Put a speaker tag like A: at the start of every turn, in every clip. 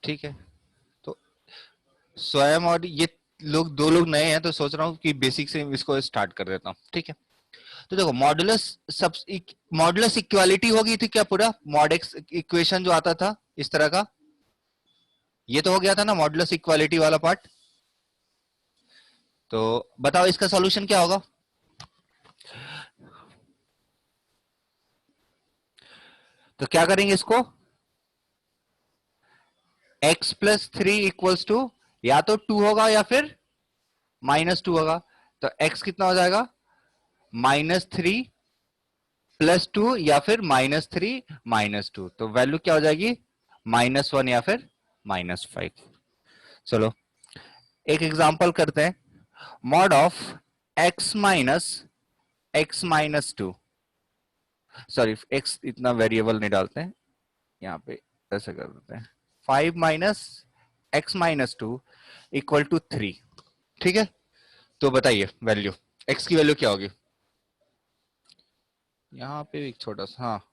A: ठीक है, तो स्वयं और ये लोग दो लोग नए हैं तो सोच रहा हूँ कि बेसिक से इसको स्टार्ट कर देता हूँ। ठीक है, तो देखो मॉडुलस सब मॉडुलस इक्वालिटी होगी थी क्या, पूरा मॉड एक्स इक्वेशन जो आता था इस तरह का, ये तो हो गया था ना मॉडुलस इक्वालिटी वाला पार्ट। तो बताओ इसका सॉल्यूशन क्या होगा। तो क्या करेंगे इसको, x plus three equals to या तो 2 होगा या फिर -2 होगा। तो x कितना हो जाएगा, -3 +2 या फिर -3 -2। तो वैल्यू क्या हो जाएगी, -1 या फिर -5। चलो एक एग्जांपल करते हैं, mod of x-2, sorry x इतना वेरिएबल नहीं डालते हैं यहाँ पे, ऐसा कर देते हैं 5 - x-2 इक्वल टू 3। ठीक है, तो बताइए वैल्यू, x की वैल्यू क्या होगी। यहाँ पे एक छोटा सा, हाँ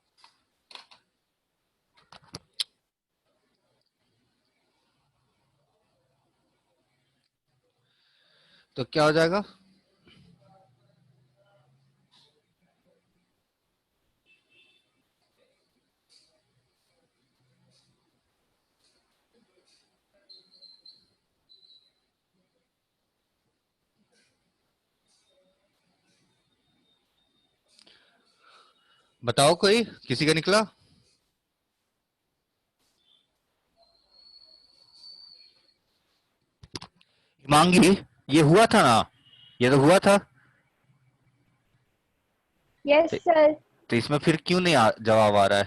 A: तो क्या हो जाएगा, बताओ कोई, किसी का निकला। हिमांगी, ये हुआ था ना, ये तो हुआ था।
B: Yes sir.
A: तो इसमें फिर क्यों नहीं जवाब आ रहा है।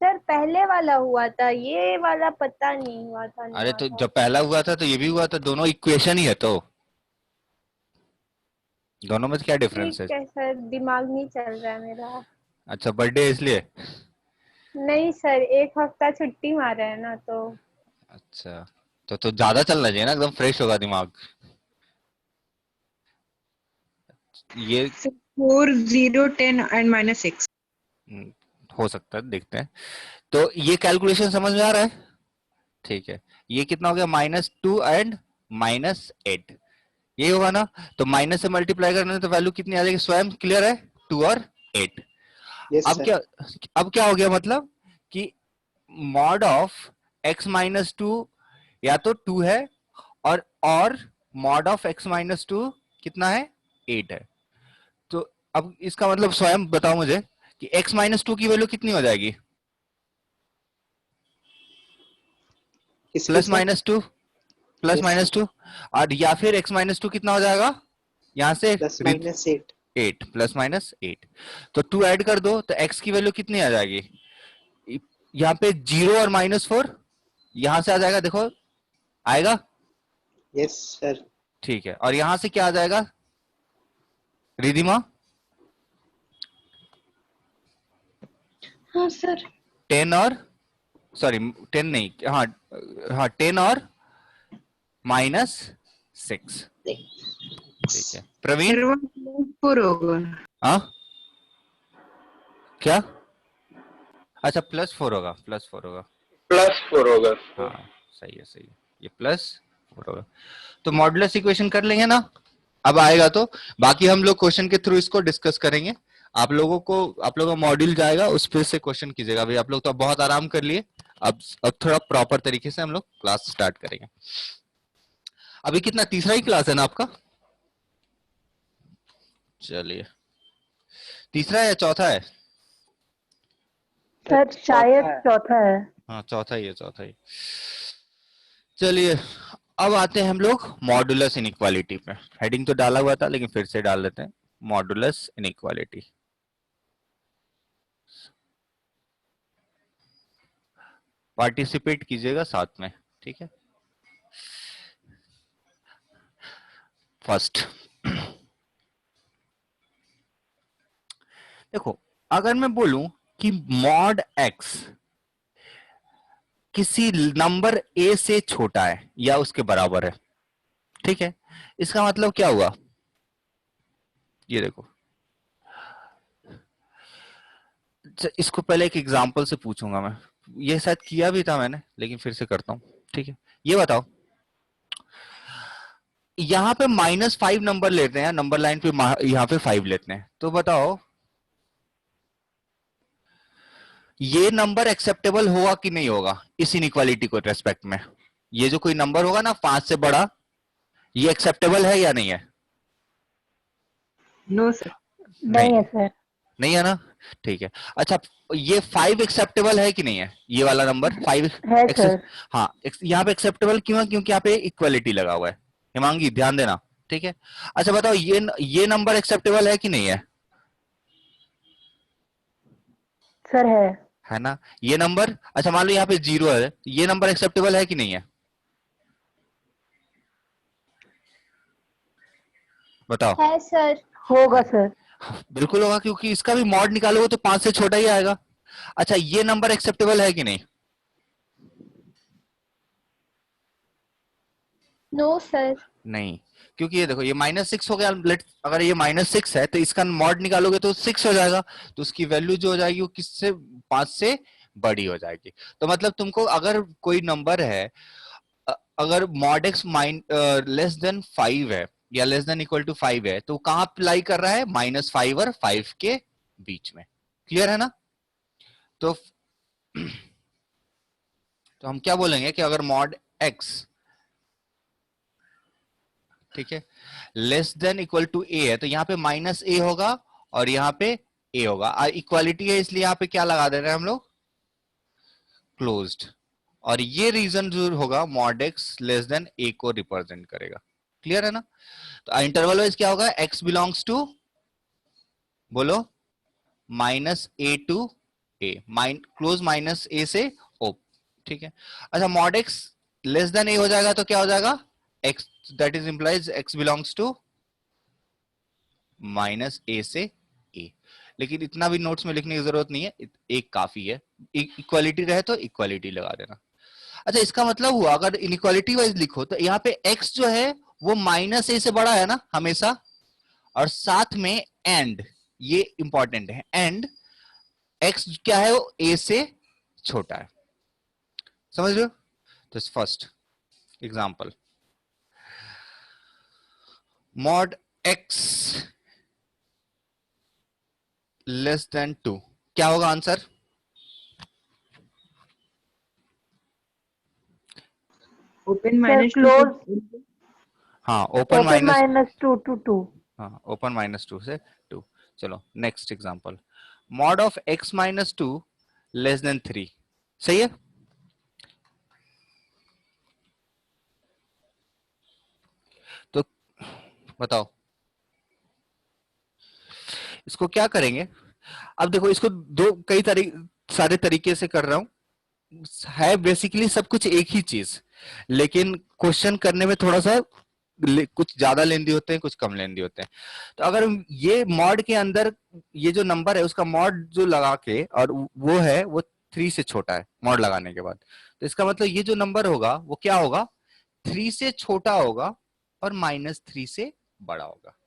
B: सर पहले वाला हुआ था, ये वाला पता नहीं हुआ था, नहीं
A: अरे
B: हुआ
A: तो
B: था।
A: जब पहला हुआ था तो ये भी हुआ था, दोनों इक्वेशन ही है, तो दोनों में क्या डिफरेंस है।
B: ठीक है सर, दिमाग नहीं चल रहा है मेरा।
A: अच्छा बर्थडे है इसलिए।
B: नहीं सर, एक हफ्ता छुट्टी मारा है ना तो।
A: अच्छा, तो ज्यादा चलना चाहिए ना, एकदम फ्रेश होगा दिमाग। ये
C: 4 0 10 एंड -6।
A: हो सकता है, देखते हैं। तो ये कैलकुलेशन समझ में आ रहा है। ठीक है, ये कितना हो गया, -2 एंड -8, ये होगा ना। तो माइनस से मल्टीप्लाई करने तो वैल्यू कितनी आ जाएगी, स्वयं क्लियर है, 2 और 8।
D: यस
A: अब
D: सर।
A: क्या, अब क्या हो गया, मतलब कि मॉड ऑफ x-2 या तो 2 है, और मॉड ऑफ x-2 कितना है, 8 है। तो अब इसका मतलब स्वयं बताओ मुझे कि x-2 की वैल्यू कितनी हो जाएगी,
D: किसकी
A: plus
D: sir?
A: Minus two, plus
D: yes
A: minus two, और या फिर x-2 कितना हो जाएगा, यहां से
D: +-8।
A: 8 +-8। तो 2 ऐड कर दो तो x की वैल्यू कितनी आ जाएगी, यहाँ पे 0 और -4 यहां से आ जाएगा, देखो आएगा।
D: Yes sir.
A: ठीक है, और यहां से क्या आ जाएगा रिधिमा,
C: हाँ सर।
A: 10 और, सॉरी 10 नहीं, हाँ हाँ 10 और -6। ठीक है प्रवीण,
C: फिर वो +4 होगा।
A: हाँ क्या, अच्छा +4 होगा, +4 होगा,
E: +4 होगा।
A: हाँ सही है सही है, ये +4 होगा। तो मॉडुलस इक्वेशन कर लेंगे ना, अब आएगा तो। बाकी हम लोग क्वेश्चन के थ्रू इसको डिस्कस करेंगे। आप लोगों को, आप लोगों का मॉड्यूल जाएगा, उस पर से क्वेश्चन कीजिएगा। भाई आप लोग तो बहुत आराम कर लिए, अब थोड़ा प्रॉपर तरीके से हम लोग क्लास स्टार्ट करेंगे। अभी कितना, तीसरा ही क्लास है ना आपका, चलिए तीसरा है या चौथा है,
B: सर शायद चौथा है।
A: हाँ चौथा ही है, चौथा ही। चलिए अब आते हैं हम लोग मॉडुलस इनइक्वालिटी पे। हेडिंग तो डाला हुआ था लेकिन फिर से डाल देते हैं, मॉडुलस इनइक्वालिटी। पार्टिसिपेट कीजिएगा साथ में, ठीक है। फर्स्ट देखो, अगर मैं बोलूं कि मॉड एक्स किसी नंबर ए से छोटा है या उसके बराबर है, ठीक है, इसका मतलब क्या हुआ, ये देखो इसको पहले एक एग्जांपल से पूछूंगा मैं, ये शायद किया भी था मैंने लेकिन फिर से करता हूँ, ठीक है। ये बताओ, यहाँ पे -5 नंबर लेते हैं, नंबर लाइन पे यहाँ पे 5 लेते हैं, तो बताओ ये नंबर एक्सेप्टेबल होगा कि नहीं होगा इस इनइक्वालिटी को रेस्पेक्ट में। ये जो कोई नंबर होगा ना 5 से बड़ा, ये एक्सेप्टेबल है या नहीं है?
C: No, sir.
B: नहीं है सर।
A: नहीं है ना, ठीक है। अच्छा, ये 5 एक्सेप्टेबल है कि नहीं है, ये वाला नंबर 5
B: है सर।
A: हाँ, यहाँ पे एक्सेप्टेबल क्यों है? क्योंकि यहाँ पे इक्वालिटी लगा हुआ है। हिमांगी ध्यान देना, ठीक है। अच्छा बताओ, ये नंबर एक्सेप्टेबल है कि नहीं है?
B: सर
A: है ना ये नंबर। अच्छा मान लो यहाँ पे 0 है, ये नंबर एक्सेप्टेबल है कि नहीं है? बताओ।
B: है सर। होगा सर।
A: बिल्कुल होगा, क्योंकि इसका भी मॉड निकालोगे तो 5 से छोटा ही आएगा। अच्छा, ये नंबर एक्सेप्टेबल है कि नहीं?
B: No sir.
A: नहीं, क्योंकि ये देखो ये -6 हो गया। अगर ये -6 है तो इसका मॉड निकालोगे तो 6 हो जाएगा, तो उसकी वैल्यू जो हो जाएगी वो किससे, 5 से बड़ी हो जाएगी। तो मतलब तुमको अगर कोई नंबर है, अगर मॉड x लेस देन 5 है या लेस देन इक्वल टू 5 है, तो कहां अप्लाई कर रहा है? -5 और 5 के बीच में। क्लियर है ना? तो तो हम क्या बोलेंगे कि अगर मॉड x, ठीक है, less than equal to a है, तो यहाँ पे -a होगा और यहाँ पे a होगा। इक्वालिटी है इसलिए यहाँ पे क्या लगा दे रहे हैं हम लोग? क्लोज्ड। और ये रीजन जो होगा mod x less than a को रिप्रेजेंट करेगा। क्लियर है ना? तो इंटरवल वाइज क्या होगा? x बिलोंग्स टू, बोलो, -a to a, close -a से o, ठीक है। अच्छा, mod x less than a हो जाएगा तो क्या हो जाएगा? x, that is implies x belongs to -a से a। लेकिन इतना भी नोट्स में लिखने की जरूरत नहीं है, एक काफी है। इक्वालिटी रहे तो इक्वालिटी लगा देना। अच्छा, इसका मतलब हुआ अगर इनइक्वालिटी वाइज लिखो तो यहाँ पे x जो है वो -a से बड़ा है ना हमेशा, और साथ में एंड, ये इंपॉर्टेंट है, एंड x क्या है? वो a से छोटा है। समझ रहे हो? तो first example, mod x less then 2, क्या होगा answer?
C: Open
B: sir
C: minus 2
B: close,
C: to
A: हाँ, ओपन
B: -2 to 2।
A: हाँ, ओपन -2 से 2। चलो next example, mod of x -2 less than 3, सही है। तो बताओ इसको क्या करेंगे? अब देखो, इसको कई सारे तरीके से कर रहा हूं, है बेसिकली सब कुछ एक ही चीज, लेकिन क्वेश्चन करने में थोड़ा सा कुछ ज्यादा लेंदी होते हैं, कुछ कम लेंदी होते हैं। तो अगर ये मॉड के अंदर ये जो नंबर है उसका मॉड जो लगा के, और वो है वो 3 से छोटा है मॉड लगाने के बाद, तो इसका मतलब ये जो नंबर होगा वो क्या होगा? 3 से छोटा होगा और -3 से बड़ा होगा।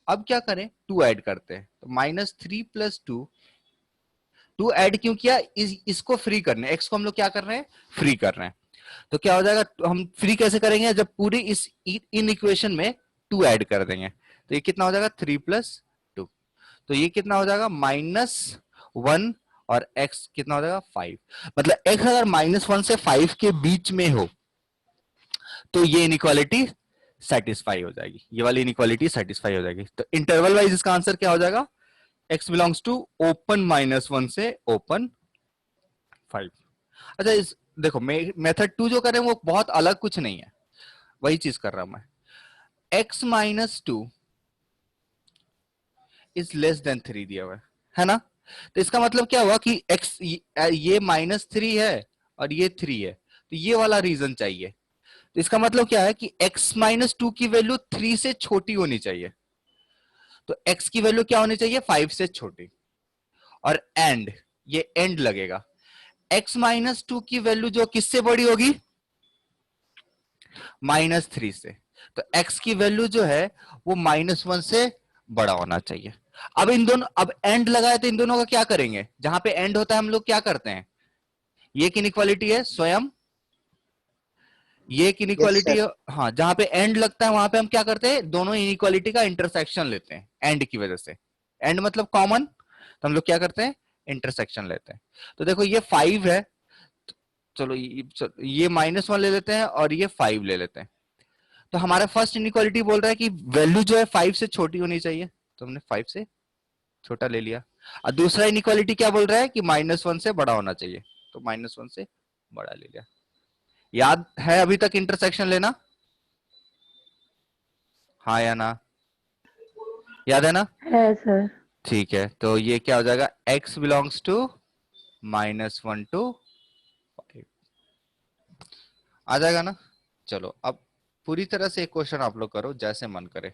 A: अब क्या करें? 2 ऐड करते हैं, तो -3 + 2, 2 ऐड क्यों किया? इसको फ्री करने, x को हम लोग क्या कर रहे हैं? फ्री कर रहे हैं। तो क्या हो जाएगा? तो हम फ्री कैसे करेंगे? जब पूरी इस इन इक्वेशन में 2 ऐड कर देंगे, तो ये कितना हो जाएगा? 3 + 2, तो ये कितना हो जाएगा? -1, और x कितना हो जाएगा? 5। मतलब x अगर -1 से 5 के बीच में हो तो ये इनइक्वालिटी सेटिस्फाई हो जाएगी, ये वाली इनइक्वालिटी सेटिस्फाई हो जाएगी। तो इंटरवल वाइज इसका आंसर क्या हो जाएगा? x बिलोंग्स टू ओपन -1 से ओपन 5। अच्छा, इस देखो मेथड 2 जो कर रहे हैं वो बहुत अलग कुछ नहीं है, वही चीज कर रहा हूं मैं। x -2 इज लेस देन 3 दिया हुआ है ना? तो इसका मतलब क्या हुआ कि x ये -3 है और ये 3 है, तो ये वाला रीजन चाहिए। तो इसका मतलब क्या है कि x -2 की वैल्यू 3 से छोटी होनी चाहिए, तो x की वैल्यू क्या होनी चाहिए? 5 से छोटी। और एंड, ये एंड लगेगा, x -2 की वैल्यू जो किससे बड़ी होगी? -3 से। तो x की वैल्यू जो है वो -1 से बड़ा होना चाहिए। अब इन दोनों, अब एंड लगाए तो इन दोनों का क्या करेंगे? जहां पे एंड होता है हम लोग क्या करते हैं? ये एक इनइक्वालिटी है स्वयं, ये एक
D: Yes,
A: इनइक्वालिटी
D: sir.
A: है। हाँ, जहां पे एंड लगता है वहां पे हम क्या करते हैं? दोनों इनइक्वालिटी का इंटरसेक्शन लेते हैं एंड की वजह से। एंड मतलब कॉमन, तो हम लोग क्या करते हैं? इंटरसेक्शन लेते हैं। तो देखो ये 5 है, चलो ये -1 ले लेते हैं और ये 5 ले लेते हैं। तो हमारा फर्स्ट इनइक्वालिटी बोल रहा है कि वैल्यू जो है 5 से छोटी होनी चाहिए, तो हमने 5 से छोटा ले लिया। और दूसरा इनइक्वालिटी क्या बोल रहा है कि -1 से बड़ा होना चाहिए, तो -1 से बड़ा ले लिया। याद है अभी तक इंटरसेक्शन लेना? हाँ या ना? याद है ना?
B: है सर।
A: ठीक है, तो ये क्या हो जाएगा? x बिलोंग्स टू -1 to 5 आ जाएगा ना? चलो अब पूरी तरह से एक क्वेश्चन आप लोग करो जैसे मन करे।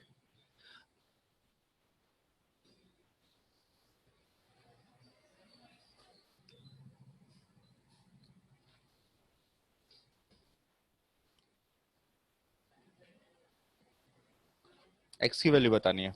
A: x की वैल्यू बतानी है।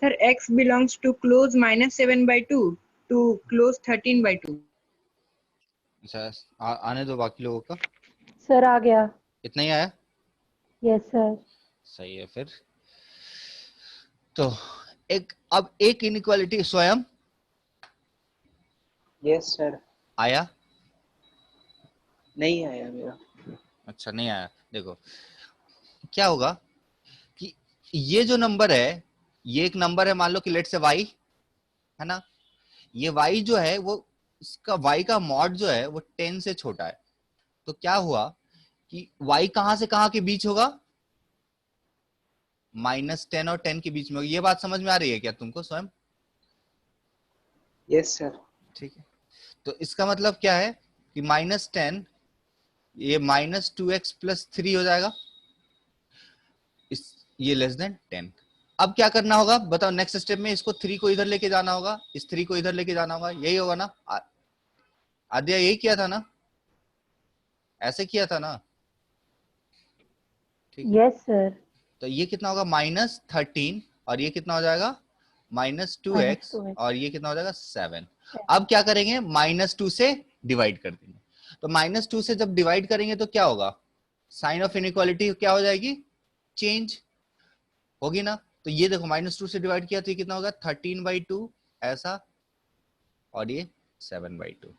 C: Sir, x belongs to close -7/2 to close 13/2.
A: अच्छा, आने दो बाकी लोगों का।
B: सर आ गया।
A: इतना ही आया?
B: Yes sir.
A: सही है फिर। तो अब एक इनइक्वालिटी स्वयं
D: Yes, sir.
A: आया?
D: नहीं आया मेरा।
A: अच्छा, नहीं आया। देखो क्या होगा कि ये जो नंबर है, ये एक नंबर है, मान लो कि लेट से y है ना। ये y जो है वो, इसका y का मॉड जो है वो 10 से छोटा है। तो क्या हुआ कि y कहां से कहां के बीच होगा? -10 और 10 के बीच में होगा। ये बात समझ में आ रही है क्या तुमको स्वयं?
D: Yes, sir.
A: ठीक है, तो इसका मतलब क्या है कि -10, ये -2x+3 हो जाएगा, ये <10। अब क्या करना होगा बताओ? नेक्स्ट स्टेप में इसको 3 को इधर लेके जाना होगा, इस 3 को इधर लेके जाना होगा, यही होगा ना? आद्या यही किया था ना? ऐसे किया था ना? ठीक है,
B: यस सर।
A: तो ये कितना होगा? -13, और ये कितना हो जाएगा? -2x,
B: -2x।
A: और ये कितना हो जाएगा? 7। अब क्या करेंगे? -2 से डिवाइड कर देंगे। तो -2 से जब डिवाइड करेंगे तो क्या होगा? साइन ऑफ इनइक्वालिटी क्या हो जाएगी? चेंज होगी ना। तो ये देखो -2 से डिवाइड किया तो ये कितना होगा? 13/2 ऐसा, और ये 7/2।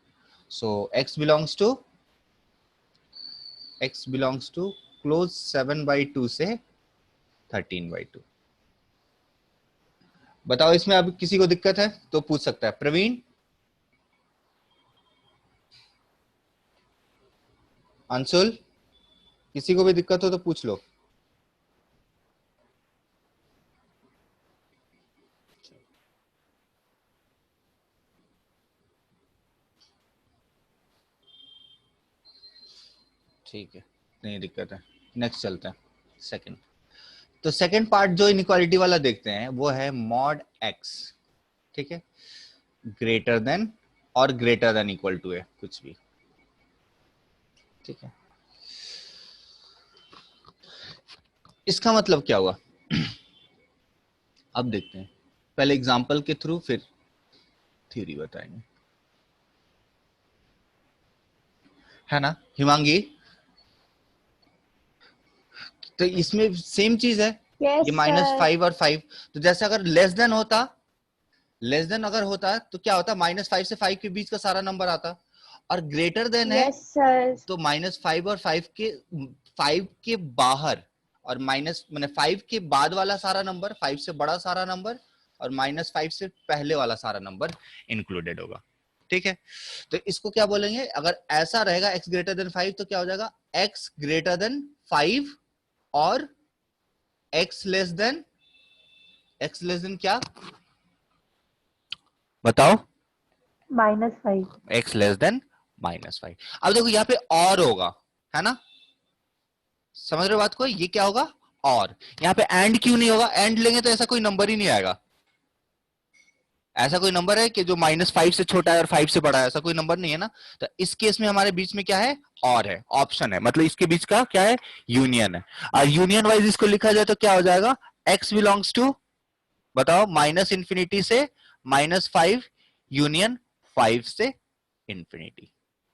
A: सो x बिलोंग्स टू क्लोज 7/2 से 13/2। बताओ इसमें अब किसी को दिक्कत है तो पूछ सकता है। प्रवीण, अंशुल, किसी को भी दिक्कत हो तो पूछ लो। ठीक है, नहीं दिक्कत है। नेक्स्ट चलते हैं, सेकंड। तो सेकंड पार्ट जो इनइक्वालिटी वाला देखते हैं वो है मॉड x। ठीक है, ग्रेटर देन और ग्रेटर देन इक्वल टू है कुछ भी। ठीक है, इसका मतलब क्या हुआ अब देखते हैं। पहले एग्जांपल के थ्रू फिर थ्योरी बताएंगे, है ना हिमांगी? तो इसमें सेम चीज है,
B: यस
A: ये
B: सर।
A: -5 और 5। तो जैसे अगर लेस देन अगर होता तो क्या होता? -5 से 5 के बीच का सारा नंबर आता। और ग्रेटर देन है
B: यस सर।
A: तो -5 और 5 के बाहर, और माइनस मैंने 5 के बाद वाला सारा नंबर, 5 से बड़ा सारा नंबर, और -5 से पहले वाला सारा नंबर इंक्लूडेड होगा। ठीक है, तो इसको क्या बोलेंगे, अगर ऐसा रहेगा x ग्रेटर देन 5 तो क्या हो जाएगा, x ग्रेटर देन 5 और x लेस देन क्या, बताओ,
B: -5।
A: x less then -5। अब देखो यहाँ पे और होगा, है ना, समझ रहे हो बात को, ये क्या होगा, और यहाँ पे एंड क्यों नहीं होगा, एंड लेंगे तो ऐसा कोई नंबर ही नहीं आएगा, ऐसा कोई नंबर है कि जो -5 से छोटा है और 5 से बड़ा है, ऐसा कोई नंबर नहीं है ना। तो इस केस में हमारे बीच में क्या है, और है, ऑप्शन है, मतलब इसके बीच का क्या है, यूनियन है। और यूनियन वाइज इसको लिखा जाए तो क्या हो जाएगा, x बिलोंग्स टू, बताओ, -इंफिनिटी से -5 यूनियन 5 से इंफिनिटी।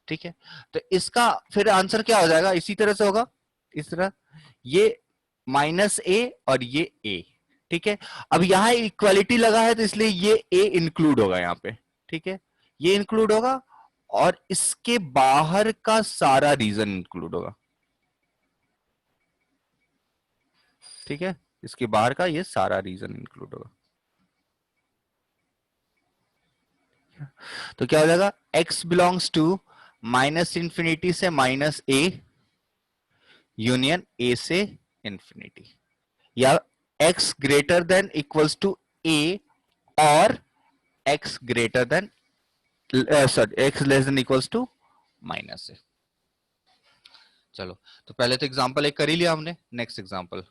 A: ठीक है, तो इसका फिर आंसर क्या हो जाएगा, इसी तरह से होगा, इस तरह, ये -a और ये a। ठीक है, अब यहां इक्वालिटी लगा है तो इसलिए ये a इंक्लूड होगा यहां पे। ठीक है, ये इंक्लूड होगा और इसके बाहर का सारा रीजन इंक्लूड होगा। ठीक है, इसके बाहर का ये सारा रीजन इंक्लूड होगा। तो क्या हो जाएगा, x बिलोंग्स टू -इंफिनिटी से -a यूनियन a से इंफिनिटी, या x greater than equals to a और x greater than, sorry, x less than equals to -a। चलो, तो पहले तो एग्जांपल एक कर ही लिया हमने, नेक्स्ट एग्जांपल,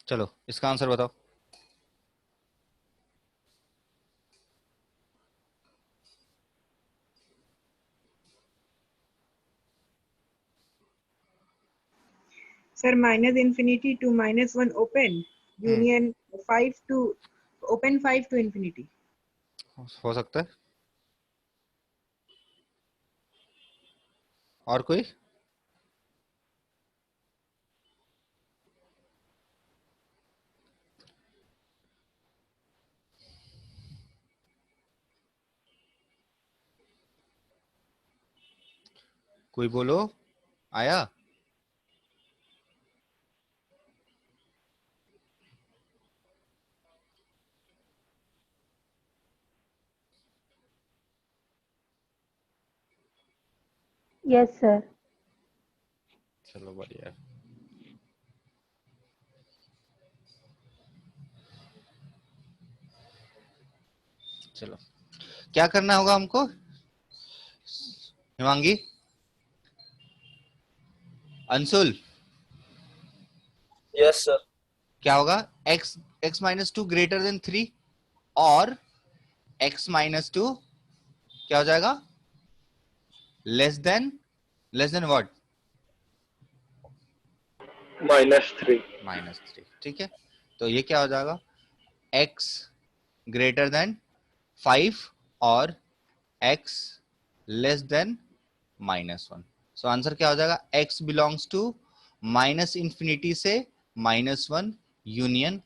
A: चलो इसका आंसर बताओ।
C: Sir, -infinity to -1 open, union 5 to open 5 to infinity.
A: हो सकता है, और कोई, कोई बोलो, आया,
B: यस सर।
A: चलो बढ़िया है। चलो, क्या करना होगा हमको, हिमांगी, अंशुल,
E: यस सर।
A: क्या होगा, x -2 ग्रेटर देन 3 और x -2 क्या हो जाएगा, लेस देन व्हाट,
E: -3।
A: -3। ठीक है, तो ये क्या हो जाएगा, x ग्रेटर देन 5 और x less then -1। So answer क्या हो जाएगा, x बिलोंग्स टू -इंफिनिटी से -1 यूनियन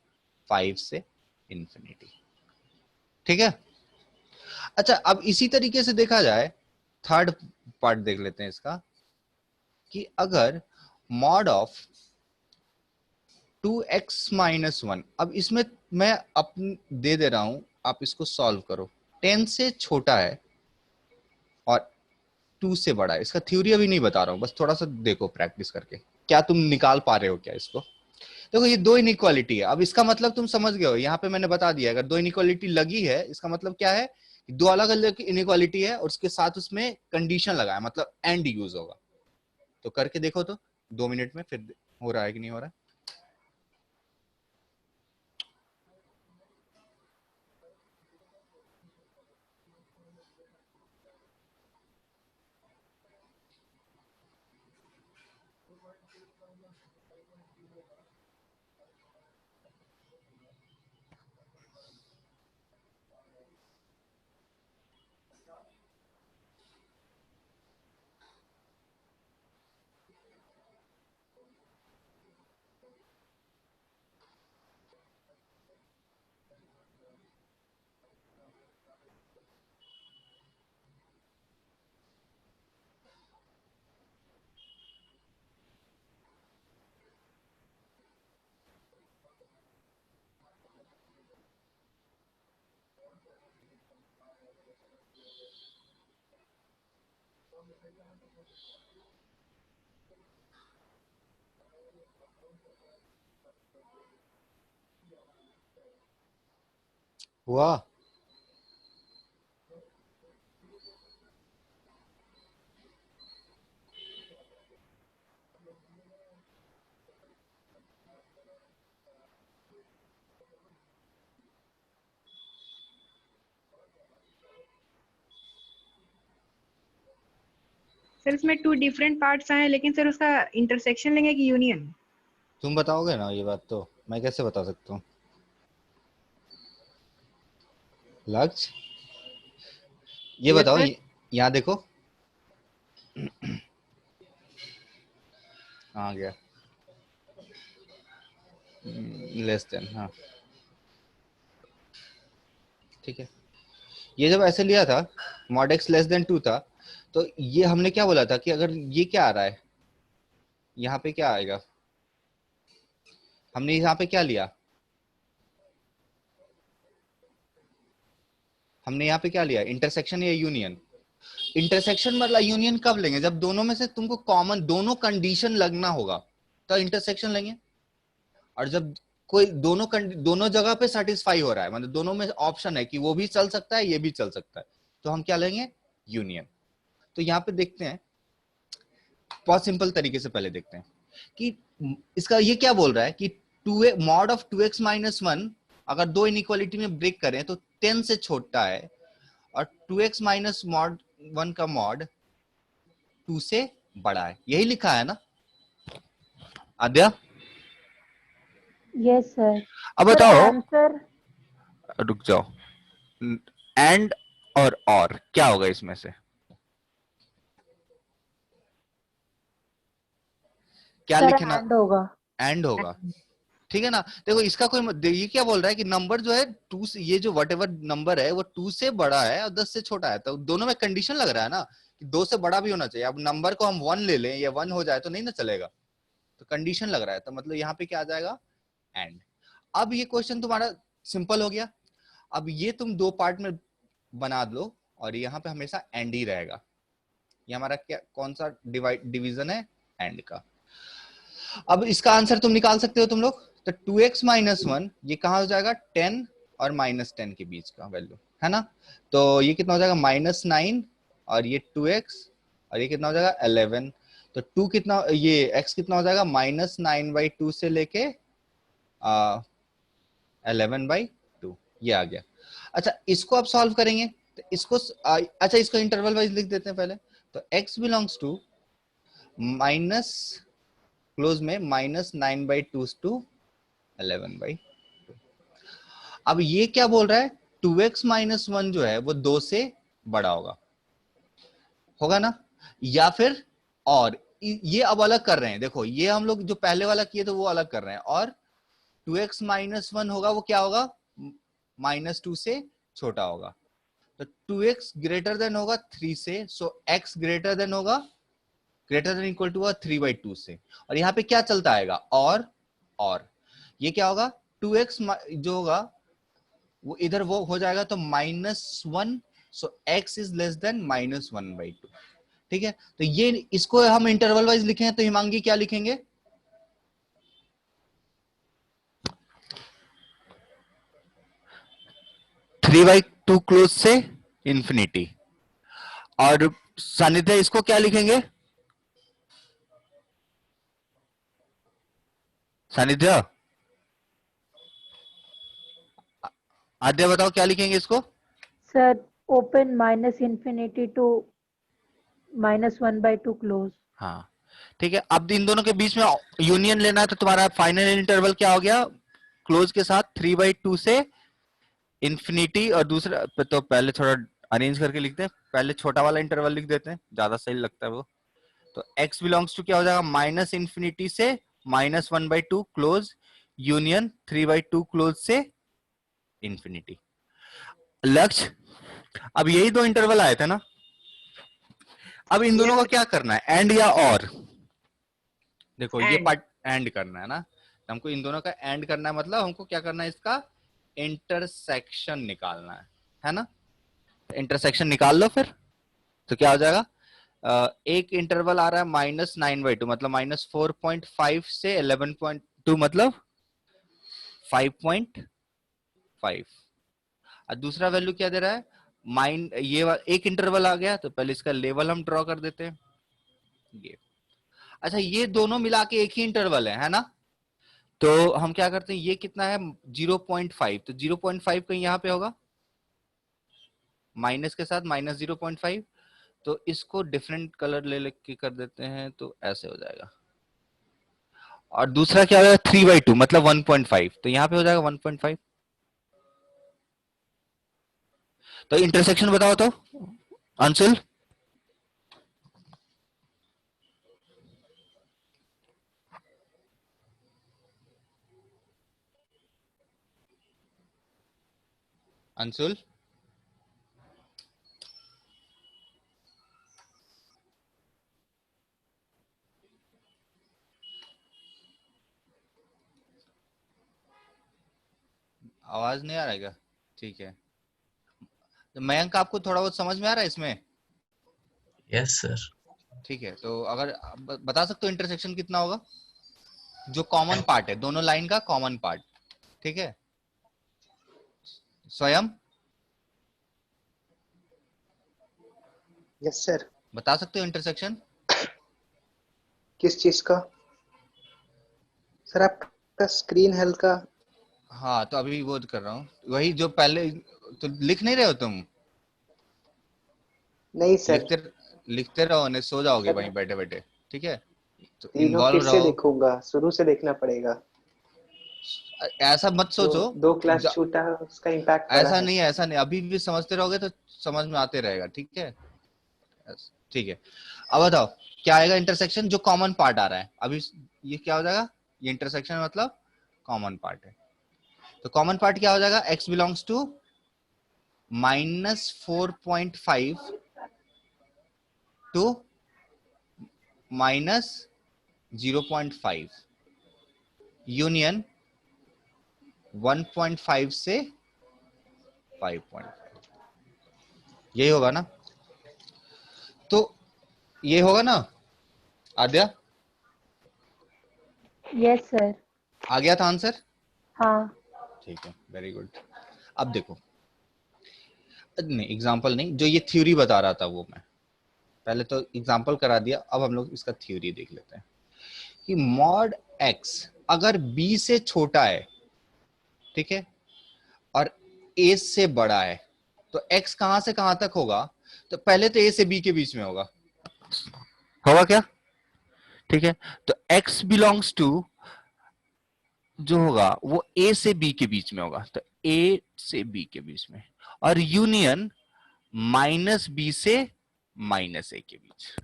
A: 5 से इंफिनिटी। ठीक है, अच्छा, अब इसी तरीके से देखा जाए, थर्ड पार्ट देख लेते हैं इसका, कि अगर मॉड ऑफ 2x-1, अब इसमें मैं अपन दे रहा हूं, आप इसको सॉल्व करो, 10 से छोटा है और 2 से बड़ा है, इसका थ्योरी अभी नहीं बता रहा हूं, बस थोड़ा सा देखो प्रैक्टिस करके, क्या तुम निकाल पा रहे हो क्या इसको। देखो ये दो इनइक्वालिटी है, अब इसका मतलब तुम समझ गए हो, यहाँ पे मैंने बता दिया, अगर दो इनइक्वालिटी लगी है इसका मतलब क्या है, दो अलग अलग इनइक्वालिटी है और उसके साथ उसमें कंडीशन लगा है, मतलब एंड यूज होगा। तो करके देखो तो 2 मिनट में, फिर हो रहा है कि नहीं हो रहा है। हुआ?
C: सर इसमें 2 डिफरेंट पार्ट्स आए हैं, लेकिन सर उसका इंटरसेक्शन लेंगे कि यूनियन?
A: तुम बताओगे ना ये बात, तो मैं कैसे बता सकता हूँ? लक्ष्य, ये
C: यस
A: बताओ,
C: सर।
A: यहाँ देखो। आ गया, लेस देन, हाँ ठीक है। ये जब ऐसे लिया था, मॉड एक्स लेस देन 2 था, तो ये हमने क्या बोला था कि अगर ये क्या आ रहा है, यहाँ पे क्या आएगा? हमने यहाँ पे क्या लिया? हमने यहाँ पे क्या लिया, इंटरसेक्शन या यूनियन? इंटरसेक्शन मतलब यूनियन कब लेंगे? जब दोनों में से तुमको कॉमन दोनों कंडीशन लगना होगा तो इंटरसेक्शन लेंगे। और जब कोई दोनों जगह पे सेटिस्फाई हो रहा है, मतलब दोनों में ऑप्शन है कि वो भी चल सकता है, ये भी चल सकता है, तो हम क्या लेंगे? यूनियन। तो यहाँ पे देखते हैं, बहुत सिंपल तरीके से पहले देखते हैं कि इसका ये क्या बोल रहा है कि मॉड ऑफ 2x माइनस 1 अगर दो इनइक्वालिटी में ब्रेक करें तो 10 से छोटा है, और 2x माइनस मॉड 1 का मॉड 2 से बड़ा है। यही लिखा है ना आद्या?
B: Yes sir.
A: अब
B: सर
A: बताओ,
B: आंसर
A: रुक जाओ, एंड और क्या होगा इसमें से? क्या
B: सर
A: लिखना?
B: एंड होगा।
A: एंड होगा, ठीक है ना। देखो इसका कोई ये क्या बोल रहा है कि नंबर जो है 2 से, ये जो वट एवर नंबर है वो 2 से बड़ा है और 10 से छोटा है, तो दोनों में कंडीशन लग रहा है ना कि 2 से बड़ा भी होना चाहिए। अब नंबर को हम 1 ले लें या 1 हो जाए तो नहीं ना चलेगा, तो कंडीशन लग रहा है, तो मतलब यहाँ पे क्या आ जाएगा? एंड। अब ये क्वेश्चन तुम्हारा सिंपल हो गया। अब ये तुम दो पार्ट में बना लो और यहाँ पे हमेशा एंड ही रहेगा। ये हमारा क्या, कौन सा डिवीजन है? एंड का। अब इसका आंसर तुम निकाल सकते हो तुम लोग, तो 2x माइनस 1 ये कहां हो जाएगा? 10 और माइनस 10 के बीच का वैल्यू है ना। तो ये कितना हो जाएगा? -9, और ये 2x, और ये कितना हो जाएगा? 11। तो 2 कितना, ये x कितना हो जाएगा? -9/2 से लेके 11/2, ये आ गया। अच्छा इसको अब सॉल्व करेंगे, तो इसको अच्छा इसको इंटरवल वाइज लिख देते हैं पहले। तो x belongs to minus close में -9/2 टू 11/2। अब ये क्या बोल रहा है? 2x माइनस 1 जो है वो 2 से बड़ा होगा, होगा ना? या फिर, और ये अब अलग कर रहे हैं, देखो ये हम लोग जो पहले वाला किए थे वो अलग कर रहे हैं, और 2x माइनस 1 होगा वो क्या होगा? -2 से छोटा होगा। तो 2x ग्रेटर देन होगा 3 से, सो x ग्रेटर देन होगा, ग्रेटर देन इक्वल टू 3/2 से। और यहाँ पे क्या चलता आएगा? और ये क्या होगा? 2x जो होगा वो इधर वो हो जाएगा तो -1, सो x इज लेस देन -1/2। ठीक है, तो ये इसको हम इंटरवल वाइज लिखें तो हिमांगी क्या लिखेंगे? थ्री बाई टू क्लोज से इंफिनिटी। और सानिध्य इसको क्या लिखेंगे? सानिध्य, आद्या बताओ क्या लिखेंगे इसको?
B: Sir open -∞ to -1/2 close.
A: हाँ ठीक है। अब इन दोनों के बीच में यूनियन लेना है, तो तुम्हारा फाइनल इंटरवल क्या हो गया? क्लोज के साथ 3/2 से इंफिनिटी, और दूसरा तो पहले थोड़ा अरेंज करके लिखते हैं, पहले छोटा वाला इंटरवल लिख देते हैं, ज्यादा सही लगता है वो। तो x बिलोंग्स टू क्या हो जाएगा? -∞ से -1/2 क्लोज, यूनियन 3/2 क्लोज से इंफिनिटी। लक्ष्य, अब यही दो इंटरवल आए थे ना, अब इन दोनों
C: यस
A: का क्या करना है? एंड या और? देखो ये
C: एंड।
A: पार्ट एंड करना है ना, तो हमको इन दोनों का एंड करना है, मतलब हमको क्या करना है? इसका इंटरसेक्शन निकालना है ना। इंटरसेक्शन निकाल लो फिर, तो क्या हो जाएगा? एक इंटरवल आ रहा है -9/2 मतलब -4.5 से 11.2 मतलब 5.5 और दूसरा वैल्यू क्या दे रहा है एक इंटरवल आ गया तो पहले इसका लेवल हम ड्रॉ कर देते हैं ये। अच्छा ये दोनों मिला के एक ही इंटरवल है ना, तो हम क्या करते हैं ये कितना है 0.5 तो 0.5 कहीं यहाँ पे होगा माइनस के साथ -0.5 तो इसको डिफरेंट कलर ले लेके कर देते हैं तो ऐसे हो जाएगा। और दूसरा क्या हो जाएगा 3/2 मतलब 1.5 तो यहाँ पे हो जाएगा 1.5। तो इंटरसेक्शन बताओ तो अंशुल। अंशुल आवाज नहीं आ रहा है क्या? ठीक है तो मयंक आपको थोड़ा बहुत समझ में आ रहा है इसमें?
F: Yes sir.
A: ठीक है तो अगर बता सकते हो इंटरसेक्शन कितना होगा जो कॉमन पार्ट है दोनों लाइन का कॉमन पार्ट। ठीक है स्वयं
D: यस सर।
A: बता सकते हो इंटरसेक्शन?
D: किस चीज का सर? आपका स्क्रीन हल्का।
A: हाँ तो अभी वो कर रहा हूँ वही जो पहले तो लिख नहीं रहे हो तुम?
D: नहीं सर।
A: लिखते रहो नहीं सो जाओगे
D: सर
A: वहीं बैठे बैठे। ठीक है तो
D: तीनों
A: इन्वॉल्व
D: फिर से
A: रहो।
D: देखूंगा, शुरू से देखना पड़ेगा।
A: ऐसा मत सोचो
D: दो क्लास छूटा है, उसका इम्पैक्ट पड़ा है।
A: ऐसा नहीं अभी भी समझते रहोगे तो समझ में आते रहेगा। ठीक है ठीक है अब बताओ क्या आएगा इंटरसेक्शन जो कॉमन पार्ट आ रहा है अभी ये क्या हो जाएगा ये इंटरसेक्शन मतलब कॉमन पार्ट है तो कॉमन पार्ट क्या हो जाएगा x belongs to -4.5 to -0.5 union 1.5 से 5.5 यही होगा ना? तो ये होगा ना आद्या?
B: Yes sir.
A: आ गया था आंसर?
B: हाँ।
A: ठीक है वेरी गुड। अब देखो नहीं एग्जांपल नहीं जो ये थ्योरी बता रहा था वो मैं पहले तो एग्जांपल करा दिया अब हम लोग इसका थ्योरी देख लेते हैं कि मॉड x अगर b से छोटा है ठीक है और a से बड़ा है तो x कहां से कहां तक होगा तो पहले तो a से b के बीच में होगा क्या? ठीक है तो x बिलोंग्स टू जो होगा वो a से b के बीच में होगा तो a से b के बीच में और यूनियन -b से -a के बीच।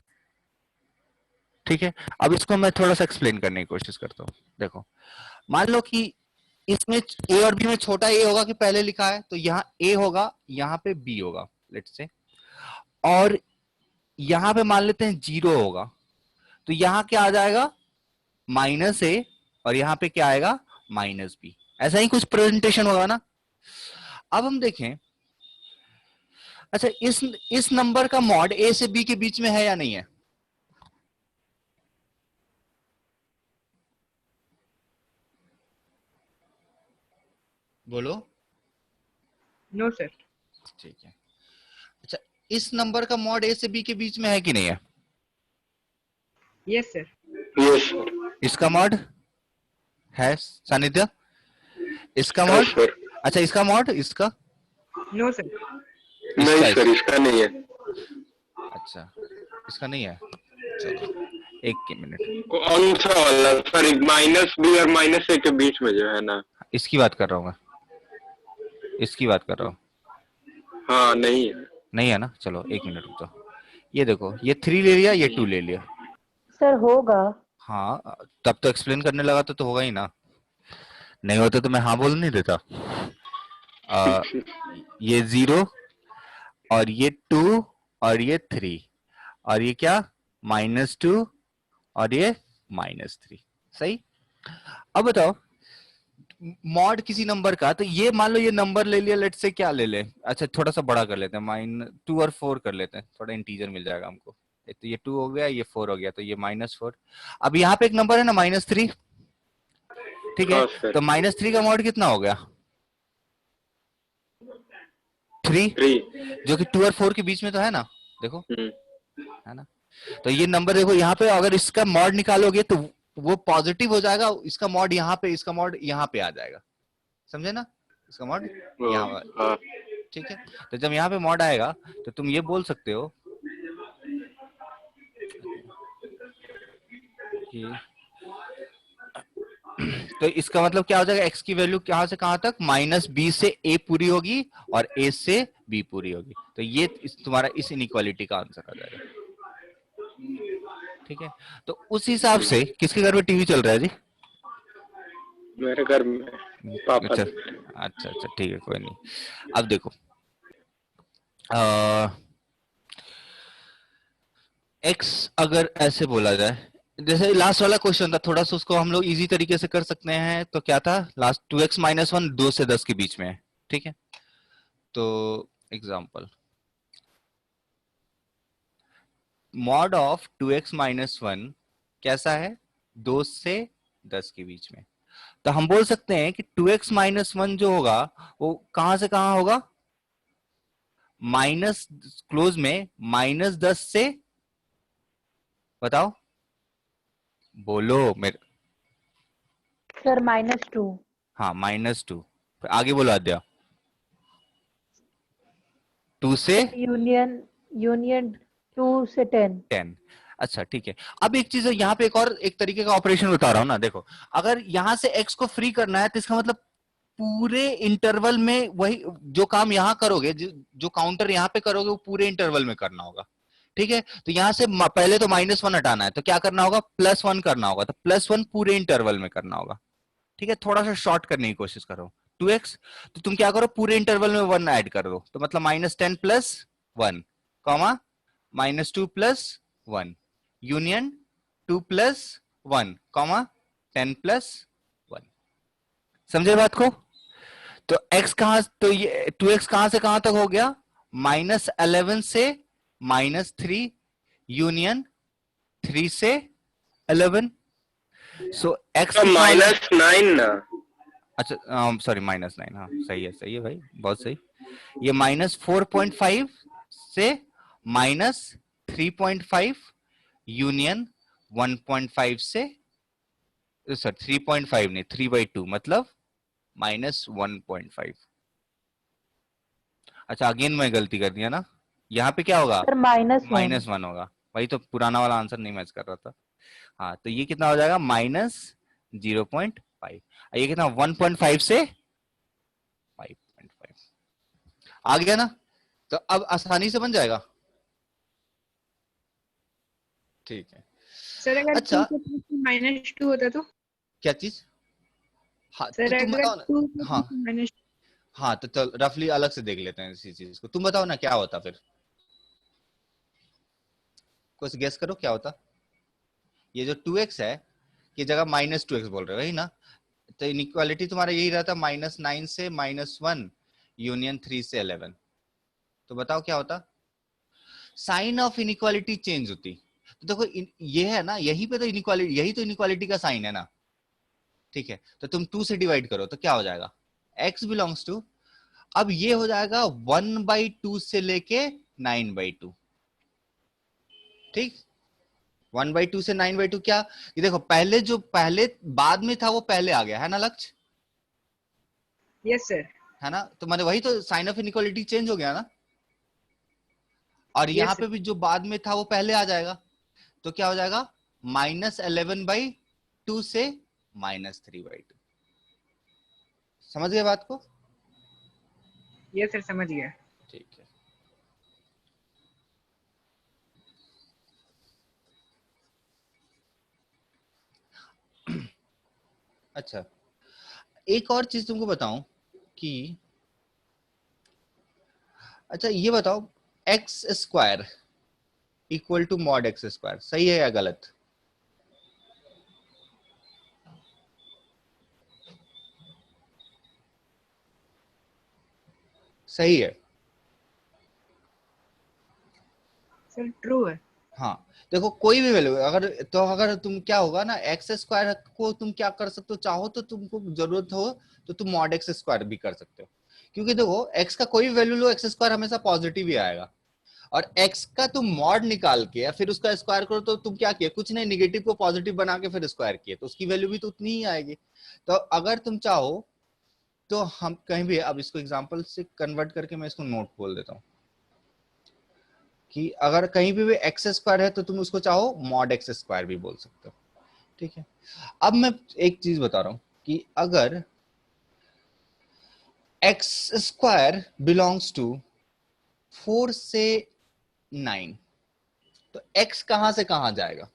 A: ठीक है अब इसको मैं थोड़ा सा एक्सप्लेन करने की कोशिश करता हूं। देखो मान लो कि इसमें a और b में छोटा a होगा कि पहले लिखा है तो यहाँ a होगा यहाँ पे b होगा लेट्स से और यहाँ पे मान लेते हैं 0 होगा तो यहाँ क्या आ जाएगा -a और यहाँ पे क्या आएगा -b ऐसा ही कुछ प्रेजेंटेशन होगा ना। अब हम देखें अच्छा इस नंबर का मॉड a से b के बीच में है या नहीं है? बोलो।
C: No sir.
A: ठीक है अच्छा इस नंबर का मॉड a से b के बीच में है कि नहीं है?
C: Yes sir.
E: यस
A: इसका मॉड है सानिध्य? इसका
E: सर
A: मॉड?
E: Yes sir.
A: अच्छा इसका मॉड इसका?
C: No sir.
E: नहीं सर इसका नहीं है।
A: अच्छा इसका नहीं है चलो एक मिनट
E: कौन सा वाला सर? -b और -a के बीच में जो है ना?
A: इसकी बात कर रहा हूँ मैं इसकी बात कर रहा हूँ।
E: हाँ नहीं है।
A: नहीं है ना चलो एक मिनट रुक जाओ ये देखो ये 3 ले लिया ये 2 ले लिया।
B: सर होगा।
A: हाँ तब तो एक्सप्लेन करने लगा तो होगा ही ना नहीं होता तो मैं हाँ बोल नहीं देता। ये 0 और ये 2 और ये 3 और ये क्या -2 और ये -3 सही। अब बताओ मॉड किसी नंबर का तो ये मान लो ये नंबर ले लिया लेट से क्या ले ले अच्छा थोड़ा सा बड़ा कर लेते हैं -2 और 4 कर लेते हैं थोड़ा इंटीजर मिल जाएगा हमको तो ये 2 हो गया, ये 4 हो गया, तो ये -4। अब यहाँ पे एक नंबर है ना -3, ठीक है,
E: हाँ सर।
A: तो -3 का मॉड कितना हो गया? 3,
E: 3।
A: जो कि 2 और 4 के बीच में तो है ना, देखो, है ना। तो ये नंबर देखो यहाँ पे, अगर इसका मॉड निकालोगे तो वो पॉजिटिव हो जाएगा, इसका मॉड यहाँ पे, इसका मॉड यहाँ पे आ जाएगा, समझे ना, इसका मॉड यहाँ,
E: हाँ
A: ठीक है। तो जब यहाँ पे मॉड आएगा तो तुम ये बोल सकते हो कि तो इसका मतलब क्या हो जाएगा, x की वैल्यू कहां से कहां तक, -b से a पूरी होगी और a से b पूरी होगी। तो ये तुम्हारा इस इनइक्वालिटी का आंसर आ जाएगा, ठीक है। तो उस हिसाब से किसके घर में टीवी चल रहा है जी?
E: मेरे घर में पापा।
A: अच्छा अच्छा अच्छा, ठीक है, कोई नहीं। अब देखो, x अगर ऐसे बोला जाए, जैसे लास्ट वाला क्वेश्चन था, थोड़ा सा उसको हम लोग इजी तरीके से कर सकते हैं। तो क्या था लास्ट, 2x - 1 2 से 10 के बीच में है, ठीक है। तो एग्जांपल, मॉड ऑफ 2x - 1 कैसा है, 2 से 10 के बीच में। तो हम बोल सकते हैं कि 2x - 1 जो होगा वो कहां से कहां होगा, माइनस क्लोज में -10 से, बताओ, बोलो मेरे,
B: सर -2।
A: हाँ -2। आगे बोलो आद्या, 2 से
B: यूनियन यूनियन 2 से 10।
A: 10। अच्छा ठीक है। अब एक चीज है यहाँ पे, एक और एक तरीके का ऑपरेशन बता रहा हूं ना, देखो, अगर यहां से x को फ्री करना है तो इसका मतलब पूरे इंटरवल में वही जो काम यहां करोगे, जो काउंटर यहां पे करोगे वो पूरे इंटरवल में करना होगा, ठीक है। तो यहां से पहले तो -1 हटाना है, तो क्या करना होगा, +1 करना होगा, तो +1 पूरे इंटरवल में करना होगा, ठीक है। थोड़ा सा शॉर्ट करने की कोशिश करो, 2x, तो तुम क्या करो, पूरे इंटरवल में 1 ऐड कर दो, तो मतलब -10 + 1, कॉमा -2 + 1, यूनियन 2 + 1, कॉमा 10 + 1। समझे बात को? तो x कहां, तो ये 2x कहां से कहां तक हो गया, -11 से -3, यूनियन 3 से 11। सो x
E: तो
A: कितना हो जाए,
E: -9 ना।
A: अच्छा सॉरी -9, हाँ सही है भाई, बहुत सही। ये -4.5 से -3.5, यूनियन 1.5 से, सर 3.5 नहीं, 3/2, मतलब -1.5। अच्छा अगेन मैं गलती कर दिया ना, यहाँ पे क्या होगा,
B: सर -1।
A: -1 होगा, वही तो पुराना वाला आंसर नहीं मैच कर रहा था। हाँ, तो ये कितना हो जाएगा, -0.5, ये कितना, 1.5 से 5.5, आ गया ना। तो अब आसानी से बन जाएगा, ठीक है।
C: सर अगर
A: अच्छा
C: 2 से -2 होता तो?
A: क्या चीज, हाँ तो
C: सर
A: तुम
C: अगर
A: बताओ ना।
C: 2
A: हाँ
C: से
A: हाँ, तो चल रफली अलग से देख लेते हैं इसी चीज को, तुम बताओ ना क्या होता फिर, कुछ गेस करो क्या होता। ये जो 2x है, ये जगह -2x बोल रहे हो, वही ना। तो इनइक्वालिटी तुम्हारा यही रहता, -9 से -1, यूनियन 3 से 11। तो बताओ क्या होता, साइन ऑफ इनइक्वालिटी चेंज होती। तो देखो ये है ना, यही पे तो इनइक्वालिटी, यही तो इनइक्वालिटी का साइन है ना, ठीक है। तो तुम 2 से डिवाइड करो तो क्या हो जाएगा, x बिलोंग्स टू, अब ये हो जाएगा 1/2 से लेके 9/2, ठीक। 1/2 से 9/2 क्या, ये देखो पहले जो पहले बाद में था वो पहले आ गया है ना लक्ष्य,
C: यस सर।
A: है ना। तो मैंने वही तो साइन ऑफ इनइक्वालिटी चेंज हो गया ना, और यहाँ
C: यस
A: पे भी जो बाद में था वो पहले आ जाएगा। तो क्या हो जाएगा, -11/2 से -3/2। समझ गए बात को?
C: यस सर, समझ गया।
A: ठीक है। अच्छा, एक और चीज तुमको बताऊं कि, अच्छा ये बताओ, x² equal to mod x², सही है या गलत? सही है।
C: सर ट्रू है।
A: हाँ देखो कोई भी वैल्यू अगर, तो अगर तुम क्या होगा ना, एक्स स्क्वायर को तुम क्या कर सकते हो, चाहो तो तुमको जरूरत हो तो तुम मॉड एक्स स्क्वायर भी कर सकते हो, क्योंकि देखो एक्स का कोई भी वैल्यू लो, एक्स स्क्वायर हमेशा पॉजिटिव ही आएगा। और एक्स का तुम मॉड निकाल के या फिर उसका स्क्वायर करो तो तुम क्या किया, कुछ नहीं, निगेटिव को पॉजिटिव बना के फिर स्क्वायर किए, तो उसकी वैल्यू भी तो उतनी ही आएगी। तो अगर तुम चाहो तो हम कहीं भी, अब इसको एग्जांपल से कन्वर्ट करके मैं इसको नोट बोल देता हूँ कि अगर कहीं भी एक्स स्क्वायर है तो तुम उसको चाहो मॉड एक्स स्क्वायर भी बोल सकते हो, ठीक है। अब मैं एक चीज बता रहा हूं कि अगर एक्स स्क्वायर बिलोंग्स टू 4 से 9, तो एक्स कहां से कहां जाएगा,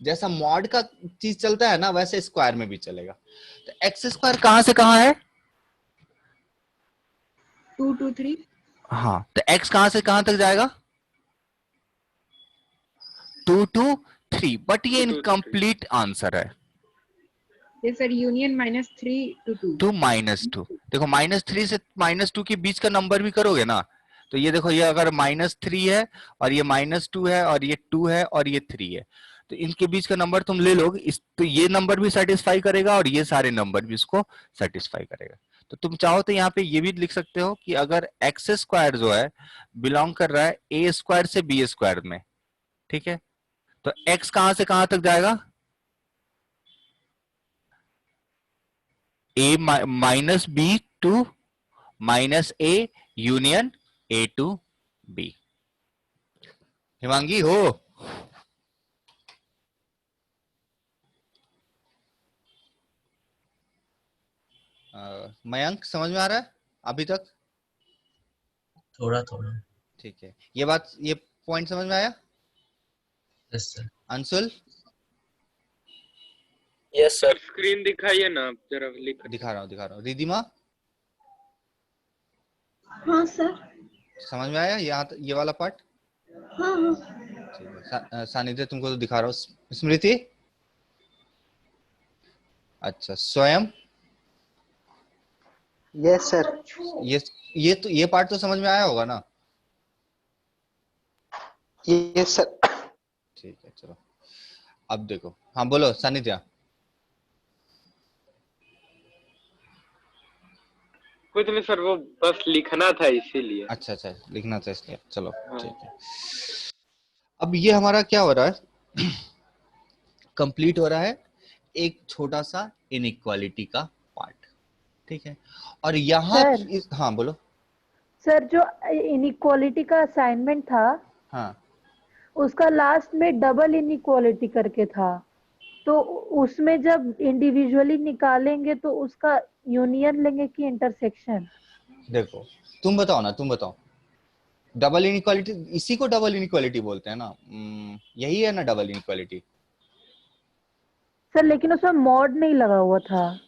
A: जैसा मॉड का चीज चलता है ना वैसे स्क्वायर में भी चलेगा। तो एक्स स्क्वायर कहां से कहां है,
C: 2 to 3.
A: हाँ, तो एक्स कहां से कहां तक जाएगा, 2 to 3, बट ये
E: 2 to 3.
A: इनकम्प्लीट आंसर है।
C: Yes sir, union -3 to 2.
A: To -2, देखो -3 से -2 के बीच का नंबर भी करोगे ना, तो ये देखो, ये अगर -3 है और ये -2 है और ये 2 है और ये 3 है, तो इनके बीच का नंबर तुम ले लोगे, इस तो ये नंबर भी सेटिस्फाई करेगा और ये सारे नंबर भी इसको सेटिस्फाई करेगा। तो तुम चाहो तो यहाँ पे ये भी लिख सकते हो कि अगर एक्स स्क्वायर जो है बिलोंग कर रहा है ए स्क्वायर से बी स्क्वायर में, ठीक है, तो एक्स कहां से कहां तक जाएगा, A minus B to minus A union A to B. Himangi हो, मयंक समझ में आ रहा है अभी तक,
F: थोड़ा थोड़ा।
A: ठीक है, ये बात, ये पॉइंट समझ में आया।
F: Yes sir.
A: Anshul
G: yes
E: sir
G: sir.
E: Screen दिखाइए ना आप जरा, लिख
A: दिखा रहा हूँ। रिधिमा
B: हाँ सर।
A: समझ में आया यहाँ ये वाला पार्ट,
B: हाँ हाँ।
A: ठीक है। सानिध्य तुमको तो दिखा रहा हूँ। स्मृति, अच्छा, स्वयं,
D: यस सर।
A: ये पार्ट तो समझ में आया होगा ना,
D: यस सर।
A: ठीक है चलो। अब देखो, हाँ बोलो सानिध्या।
E: कुछ नहीं सर, वो बस लिखना था इसीलिए।
A: अच्छा लिखना था इसलिए, चलो
E: हाँ।
A: ठीक है। अब ये हमारा क्या हो रहा है, कंप्लीट हो रहा है एक छोटा सा इनइक्वालिटी का पार्ट, ठीक है। और यहाँ
B: सर।
A: हाँ बोलो।
B: सर जो इनइक्वालिटी का असाइनमेंट था,
A: हाँ
B: उसका लास्ट में डबल इनइक्वालिटी करके था, तो उसमें जब इंडिविजुअली निकालेंगे तो उसका यूनियन लेंगे कि इंटरसेक्शन?
A: देखो तुम बताओ ना, तुम बताओ। डबल इनइक्वालिटी, इसी को डबल इनइक्वालिटी बोलते हैं ना, यही है ना डबल इनइक्वालिटी।
B: सर लेकिन उसमें मॉड नहीं लगा हुआ था।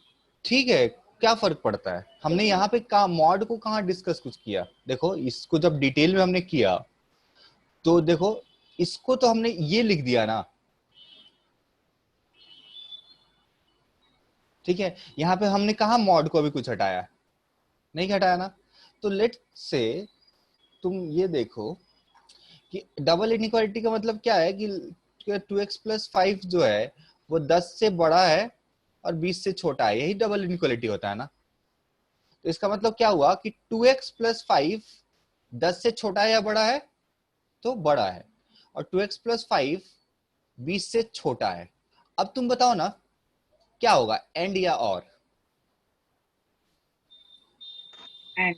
A: ठीक है, क्या फर्क पड़ता है, हमने यहाँ पे कहा मॉड को कहाँ डिस्कस कुछ किया। देखो इसको जब डिटेल में हमने किया तो देखो, इसको तो हमने ये लिख दिया ना, ठीक है। यहाँ पे हमने कहा मॉड को अभी कुछ हटाया, नहीं हटाया ना। तो लेट से तुम ये देखो कि डबल इनइक्वालिटी का मतलब क्या है कि 2x+5 जो है वो 10 से बड़ा है और 20 से छोटा है, यही डबल इनइक्वालिटी होता है ना। तो इसका मतलब क्या हुआ कि 2x+5 10 से छोटा है या बड़ा है, तो बड़ा है, और 2x+5 20 से छोटा है। अब तुम बताओ ना क्या होगा, एंड या और?
C: And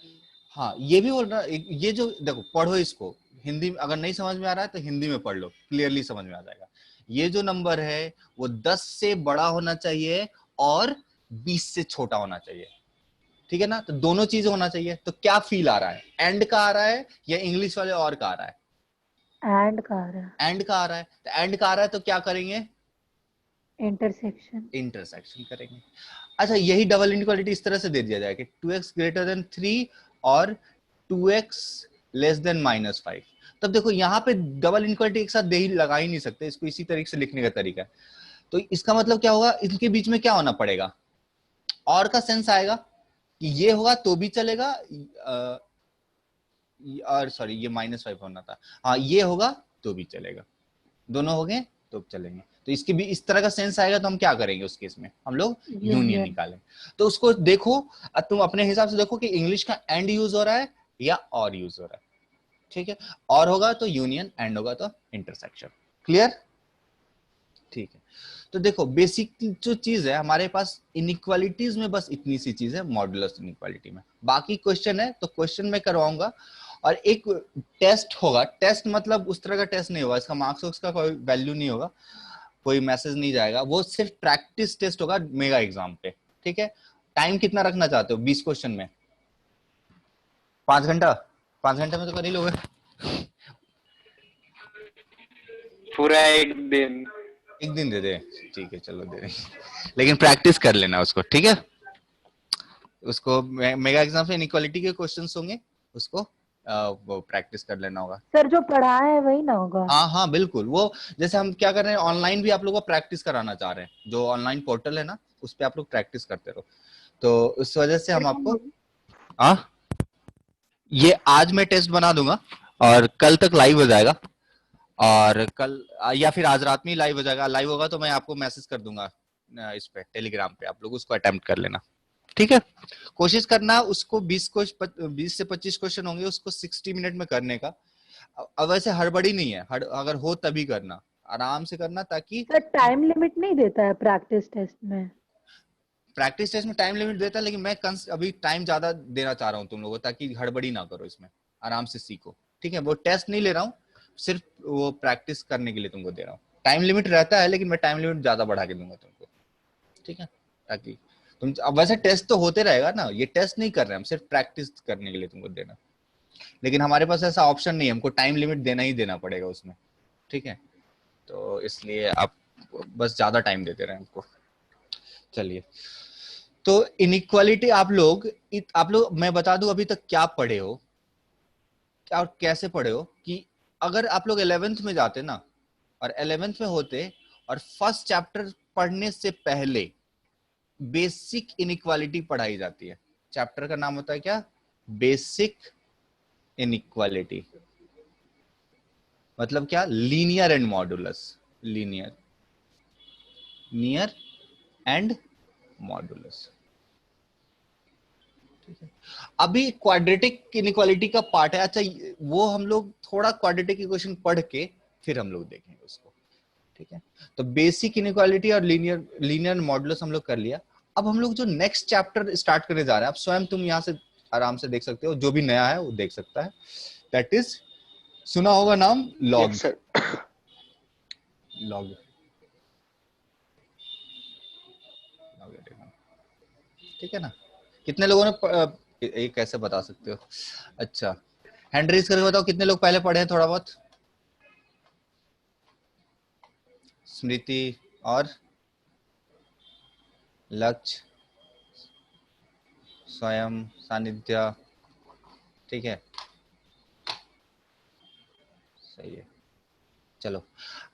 A: हाँ ये भी बोल रहा, ये जो देखो पढ़ो इसको हिंदी में, अगर नहीं समझ में आ रहा है तो हिंदी में पढ़ लो, क्लियरली समझ में आ जाएगा। ये जो नंबर है वो 10 से बड़ा होना चाहिए और 20 से छोटा होना चाहिए, ठीक है ना। तो दोनों चीजें होना चाहिए। तो क्या फील आ रहा है, एंड का आ रहा है या इंग्लिश वाले और का आ रहा है?
B: एंड का आ रहा है।
A: एंड का आ रहा है, तो एंड का आ रहा है तो क्या करेंगे,
B: इंटरसेक्शन।
A: इंटरसेक्शन करेंगे। अच्छा, यही डबल इनइक्वालिटी इस तरह से दे दिया जाए कि 2x ग्रेटर देन 3 और 2x लेस देन -5। तब देखो यहाँ पे डबल इनइक्वालिटी एक साथ दे ही लगा ही नहीं सकते, इसको इसी तरीके से लिखने का तरीका है। तो इसका मतलब क्या होगा, इनके बीच में क्या होना पड़ेगा, और का सेंस आएगा कि ये होगा तो भी चलेगा, और सॉरी ये -5 होना था, हाँ ये होगा तो भी चलेगा, दोनों हो गए तो चलेंगे। तो इसके भी इस तरह का सेंस आएगा तो हम क्या करेंगे उस केस में, हम लोग यूनियन निकालेंगे। तो उसको देखो, तुम अपने हिसाब से देखो कि इंग्लिश का एंड यूज हो रहा है या और यूज हो रहा है, ठीक है। और होगा तो यूनियन, एंड होगा तो इंटरसेक्शन। क्लियर? ठीक है। तो देखो बेसिक जो चीज है हमारे पास इनइक्वालिटीज में, बस इतनी सी चीज है मॉडुलस इनइक्वालिटी में। बाकी क्वेश्चन है तो क्वेश्चन में करवाऊंगा, और एक टेस्ट होगा। टेस्ट मतलब उस तरह का टेस्ट नहीं होगा, इसका मार्क्स का कोई वैल्यू नहीं होगा, कोई मैसेज नहीं जाएगा, वो सिर्फ प्रैक्टिस टेस्ट होगा मेगा एग्जाम पे, ठीक है। टाइम कितना रखना चाहते हो 20 क्वेश्चन में? 5 घंटा? 5 घंटे में तो कर ही लोगे।
E: पूरा एक दिन।
A: एक दिन दे दे, ठीक है चलो दे देंगे, लेकिन प्रैक्टिस कर लेना उसको, ठीक है। उसको मेगा एग्जाम पे इनइक्वालिटी के क्वेश्चंस होंगे, उसको वो प्रैक्टिस कर लेना होगा।
B: सर जो पढ़ा है वही ना होगा?
A: हाँ हाँ बिल्कुल, वो जैसे हम क्या कर रहे हैं ऑनलाइन भी आप लोगों को प्रैक्टिस कराना चाह रहे हैं, जो ऑनलाइन पोर्टल है ना उस पे आप लोग प्रैक्टिस करते रहो, तो उस वजह से हम आपको ये आज मैं टेस्ट बना दूंगा और कल तक लाइव हो जाएगा, और कल या फिर आज रात में ही लाइव हो जाएगा। लाइव होगा तो मैं आपको मैसेज कर दूंगा इस पे टेलीग्राम पे, आप लोग उसको अटेम्प्ट कर लेना, ठीक है। कोशिश करना उसको 20 से 25 क्वेश्चन होंगे, उसको 60 मिनट में करने का। अब वैसे हड़बड़ी नहीं है, अगर हो तभी करना, आराम से करना, ताकि
B: सर टाइम लिमिट नहीं देता है प्रैक्टिस टेस्ट में?
A: प्रैक्टिस टेस्ट में टाइम लिमिट देता है, लेकिन मैं अभी टाइम ज्यादा देना चाह रहा हूँ तुम लोगों को, ताकि हड़बड़ी ना करो इसमें, आराम से सीखो, ठीक है। वो टेस्ट नहीं ले रहा हूँ, सिर्फ वो प्रैक्टिस करने के लिए तुमको दे रहा हूँ। टाइम लिमिट रहता है लेकिन मैं टाइम लिमिट ज्यादा बढ़ा के दूंगा तुमको, ठीक है, ताकि तुम, अब वैसे टेस्ट तो होते रहेगा ना, ये टेस्ट नहीं कर रहे हम, सिर्फ प्रैक्टिस करने के लिए तुमको देना। लेकिन हमारे पास ऐसा ऑप्शन नहीं है, हमको टाइम लिमिट देना ही देना पड़ेगा उसमें, ठीक है। तो इसलिए आप बस ज्यादा टाइम देते रहे हमको। चलिए, तो इनइक्वालिटी आप लोग मैं बता दूं अभी तक क्या पढ़े हो, क्या और कैसे पढ़े हो, कि अगर आप लोग 11th में जाते ना और 11th में होते और फर्स्ट चैप्टर पढ़ने से पहले बेसिक इनइक्वालिटी पढ़ाई जाती है। चैप्टर का नाम होता है क्या? Basic inequality. मतलब क्या? Linear and modulus, linear, near and modulus, ठीक है। अभी क्वाड्रेटिक इनइक्वालिटी का पार्ट है, अच्छा वो हम लोग थोड़ा क्वाड्रेटिक इक्वेशन पढ़ के फिर हम लोग देखेंगे उसको, ठीक है। तो बेसिक इनइक्वालिटी और लीनियर मॉडुलस हम लोग कर लिया। अब हम लोग जो नेक्स्ट चैप्टर स्टार्ट करने जा रहे हैं, आप स्वयं तुम यहाँ से आराम से देख सकते हो, जो भी नया है वो देख सकता है। दैट इज, सुना होगा नाम लॉग।
D: Yes, sir.
A: लॉग, ठीक है ना। कितने लोगों ने ये कैसे बता सकते हो? अच्छा, हैंड रेज करके बताओ कितने लोग पहले पढ़े हैं थोड़ा बहुत। स्मृति और लक्ष्य, स्वयं, सानिध्य, ठीक है, सही है। चलो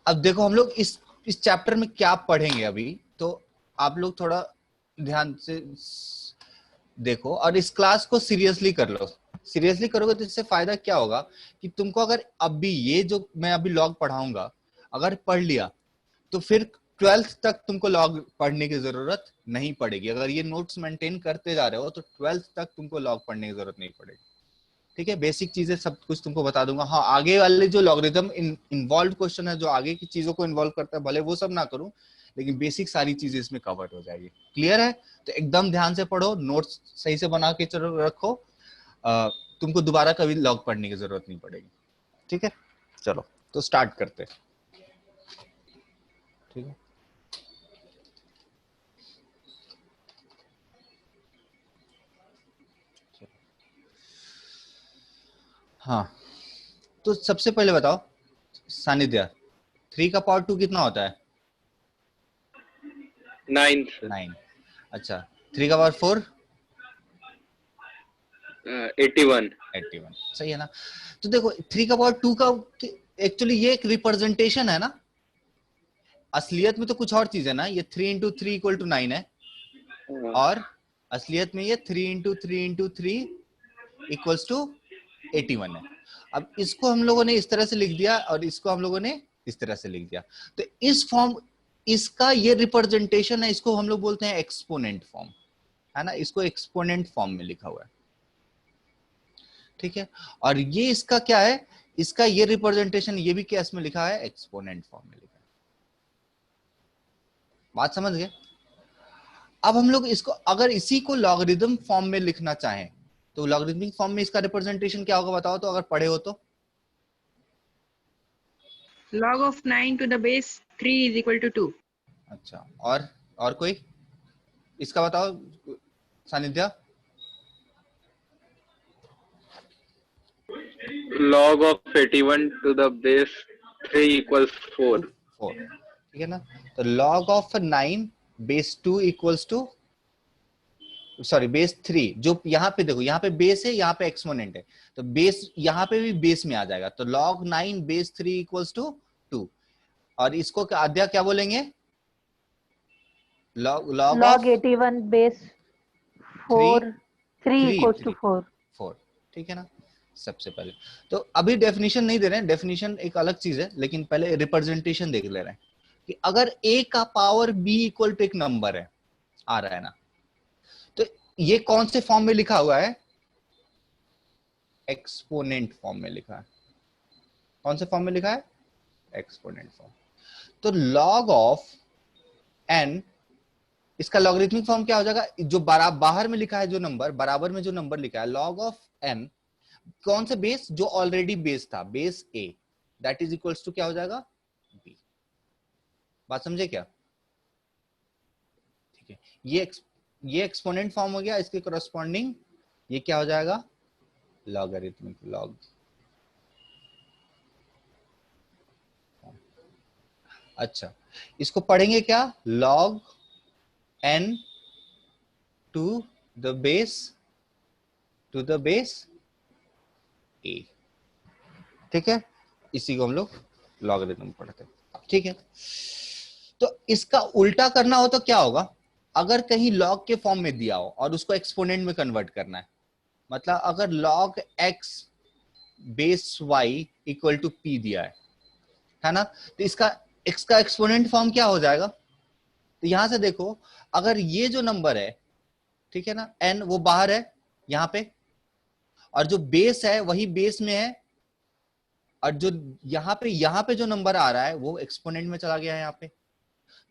A: अब देखो हम लोग इस चैप्टर में क्या पढ़ेंगे अभी, तो आप लोग थोड़ा ध्यान से देखो और इस क्लास को सीरियसली कर लो। सीरियसली करोगे तो इससे फायदा क्या होगा कि तुमको अगर अभी ये जो मैं अभी लॉग पढ़ाऊंगा अगर पढ़ लिया तो फिर 12th तक तुमको लॉग पढ़ने की जरूरत नहीं पड़ेगी। अगर ये नोट्स मेंटेन करते जा रहे हो तो 12th तक तुमको लॉग पढ़ने की जरूरत नहीं पड़ेगी, ठीक है। बेसिक चीजें सब कुछ तुमको बता दूंगा। हाँ, आगे वाले जो लॉगरिथम इन्वॉल्व क्वेश्चन है, जो आगे की चीजों को इन्वॉल्व करता है, भले वो सब ना करूं लेकिन बेसिक सारी चीजें इसमें कवर हो जाएगी। क्लियर है? तो एकदम ध्यान से पढ़ो, नोट्स सही से बना के चलो रखो, तुमको दोबारा कभी लॉग पढ़ने की जरूरत नहीं पड़ेगी, ठीक है। चलो तो स्टार्ट करते हैं, ठीक है। हाँ, तो सबसे पहले बताओ सानिध्य, 3 का पावर 2 कितना होता है?
E: 9।
A: अच्छा, 3 का पावर 4?
E: 81।
A: सही है ना। तो देखो 3 का पावर 2 का एक्चुअली ये एक रिप्रेजेंटेशन है ना, असलियत में तो कुछ और चीज है ना। ये 3 इंटू 3 इक्वल टू 9 है, और असलियत में ये 3 इंटू 3 इंटू 3 इक्वल्स टू 81 है। अब इसको हम लोगों ने इस तरह से लिख दिया और इसको हम लोगों ने इस तरह से लिख दिया, तो इस फॉर्म, इसका ये रिप्रेजेंटेशन है, इसको हम लोग बोलते हैं एक्सपोनेंट फॉर्म, है ना, इसको एक्सपोनेंट फॉर्म में लिखा हुआ है, ठीक है। और ये इसका क्या है, इसका ये रिप्रेजेंटेशन ये भी केस में लिखा है, एक्सपोनेंट फॉर्म में लिखा है। बात समझ गए? अब हम लोग इसको अगर इसी को लॉगरिदम फॉर्म में लिखना चाहें तो लॉगरिदमिक फॉर्म में इसका रिप्रेजेंटेशन क्या होगा बताओ तो, अगर पढ़े हो तो?
C: log of 9 to the base 3 is equal to 2.
A: अच्छा, और कोई इसका बताओ Sanidhya?
E: log of 81 to the base 3 equals 4.
A: 4, ठीक है ना। तो log of 9 base 2 equals to, sorry base 3, जो यहाँ पे देखो, यहाँ पे बेस है, यहाँ पे एक्सपोनेंट है, तो बेस यहाँ पे भी बेस में आ जाएगा, तो log 9 बेस 3 इक्वल्स टू 2। और इसको आद्या क्या बोलेंगे? log of
B: 81 base 4 3 equals to 4।
A: ठीक है ना। सबसे पहले तो अभी डेफिनेशन नहीं दे रहे हैं, डेफिनेशन एक अलग चीज है, लेकिन पहले रिप्रेजेंटेशन देख ले रहे हैं कि अगर a का पावर b इक्वल टू एक नंबर है, आ रहा है ना, तो ये कौन से फॉर्म में लिखा हुआ है? एक्सपोनेंट फॉर्म में लिखा है। कौन से फॉर्म में लिखा है? Exponent form. तो log ऑफ n, इसका लॉगरिथमिक फॉर्म क्या हो जाएगा? जो बाहर में लिखा है जो नंबर, बराबर में जो नंबर लिखा है, log ऑफ n, कौन से बेस? जो ऑलरेडी बेस था, base a, that is equals to क्या हो जाएगा? b। बात समझे क्या? ठीक है, ये एक्सपोनेंट फॉर्म हो गया, इसके करस्पॉन्डिंग ये क्या हो जाएगा? Logarithmic log. अच्छा, इसको पढ़ेंगे क्या? log n to the base a, ठीक है। इसी को हम लोग लॉगरिथम पढ़ते हैं, ठीक है। तो इसका उल्टा करना हो तो क्या होगा? अगर कहीं log के फॉर्म में दिया हो और उसको एक्सपोनेंट में कन्वर्ट करना है, मतलब अगर log x base y equal to p दिया है ना, तो इसका x का एक्सपोनेंट फॉर्म क्या हो जाएगा? तो यहां से देखो, अगर ये जो नंबर है, ठीक है ना, n वो बाहर है यहां पे, और जो बेस है वही बेस में है, और जो यहाँ पे जो नंबर आ रहा है वो एक्सपोनेंट में चला गया है यहाँ पे।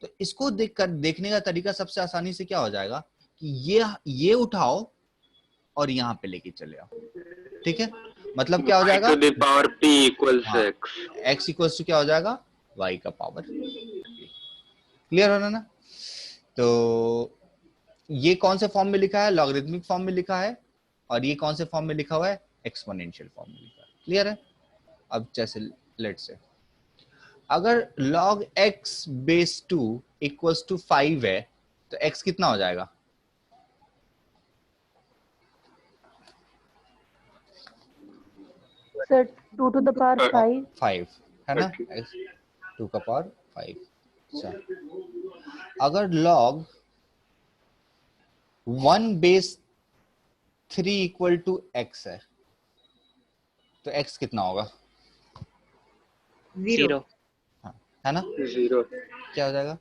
A: तो इसको देखने का तरीका सबसे आसानी से क्या हो जाएगा कि ये उठाओ और यहाँ पे लेके चले आओ, ठीक है। मतलब क्या हो जाएगा?
E: to the power p equals
A: हाँ,
E: x.
A: x इक्वल्स टू क्या हो जाएगा? y का पावर। क्लियर हो रहा ना? तो ये कौन से फॉर्म में लिखा है? लॉगरिथमिक फॉर्म में लिखा है, और ये कौन से फॉर्म में लिखा हुआ है? एक्सपोनेंशियल फॉर्म में लिखा है। क्लियर है? अब जैसे लेट्स से अगर log x base 2 equals to 5 है, तो x कितना हो जाएगा?
B: सर 2 टू द पावर 5
A: 5 है ना, x 2 का पावर 5। अच्छा, अगर log 1 base 3 equal to x है, तो x कितना होगा?
C: 0.
A: है ना?
E: 0.
A: क्या हो जाएगा?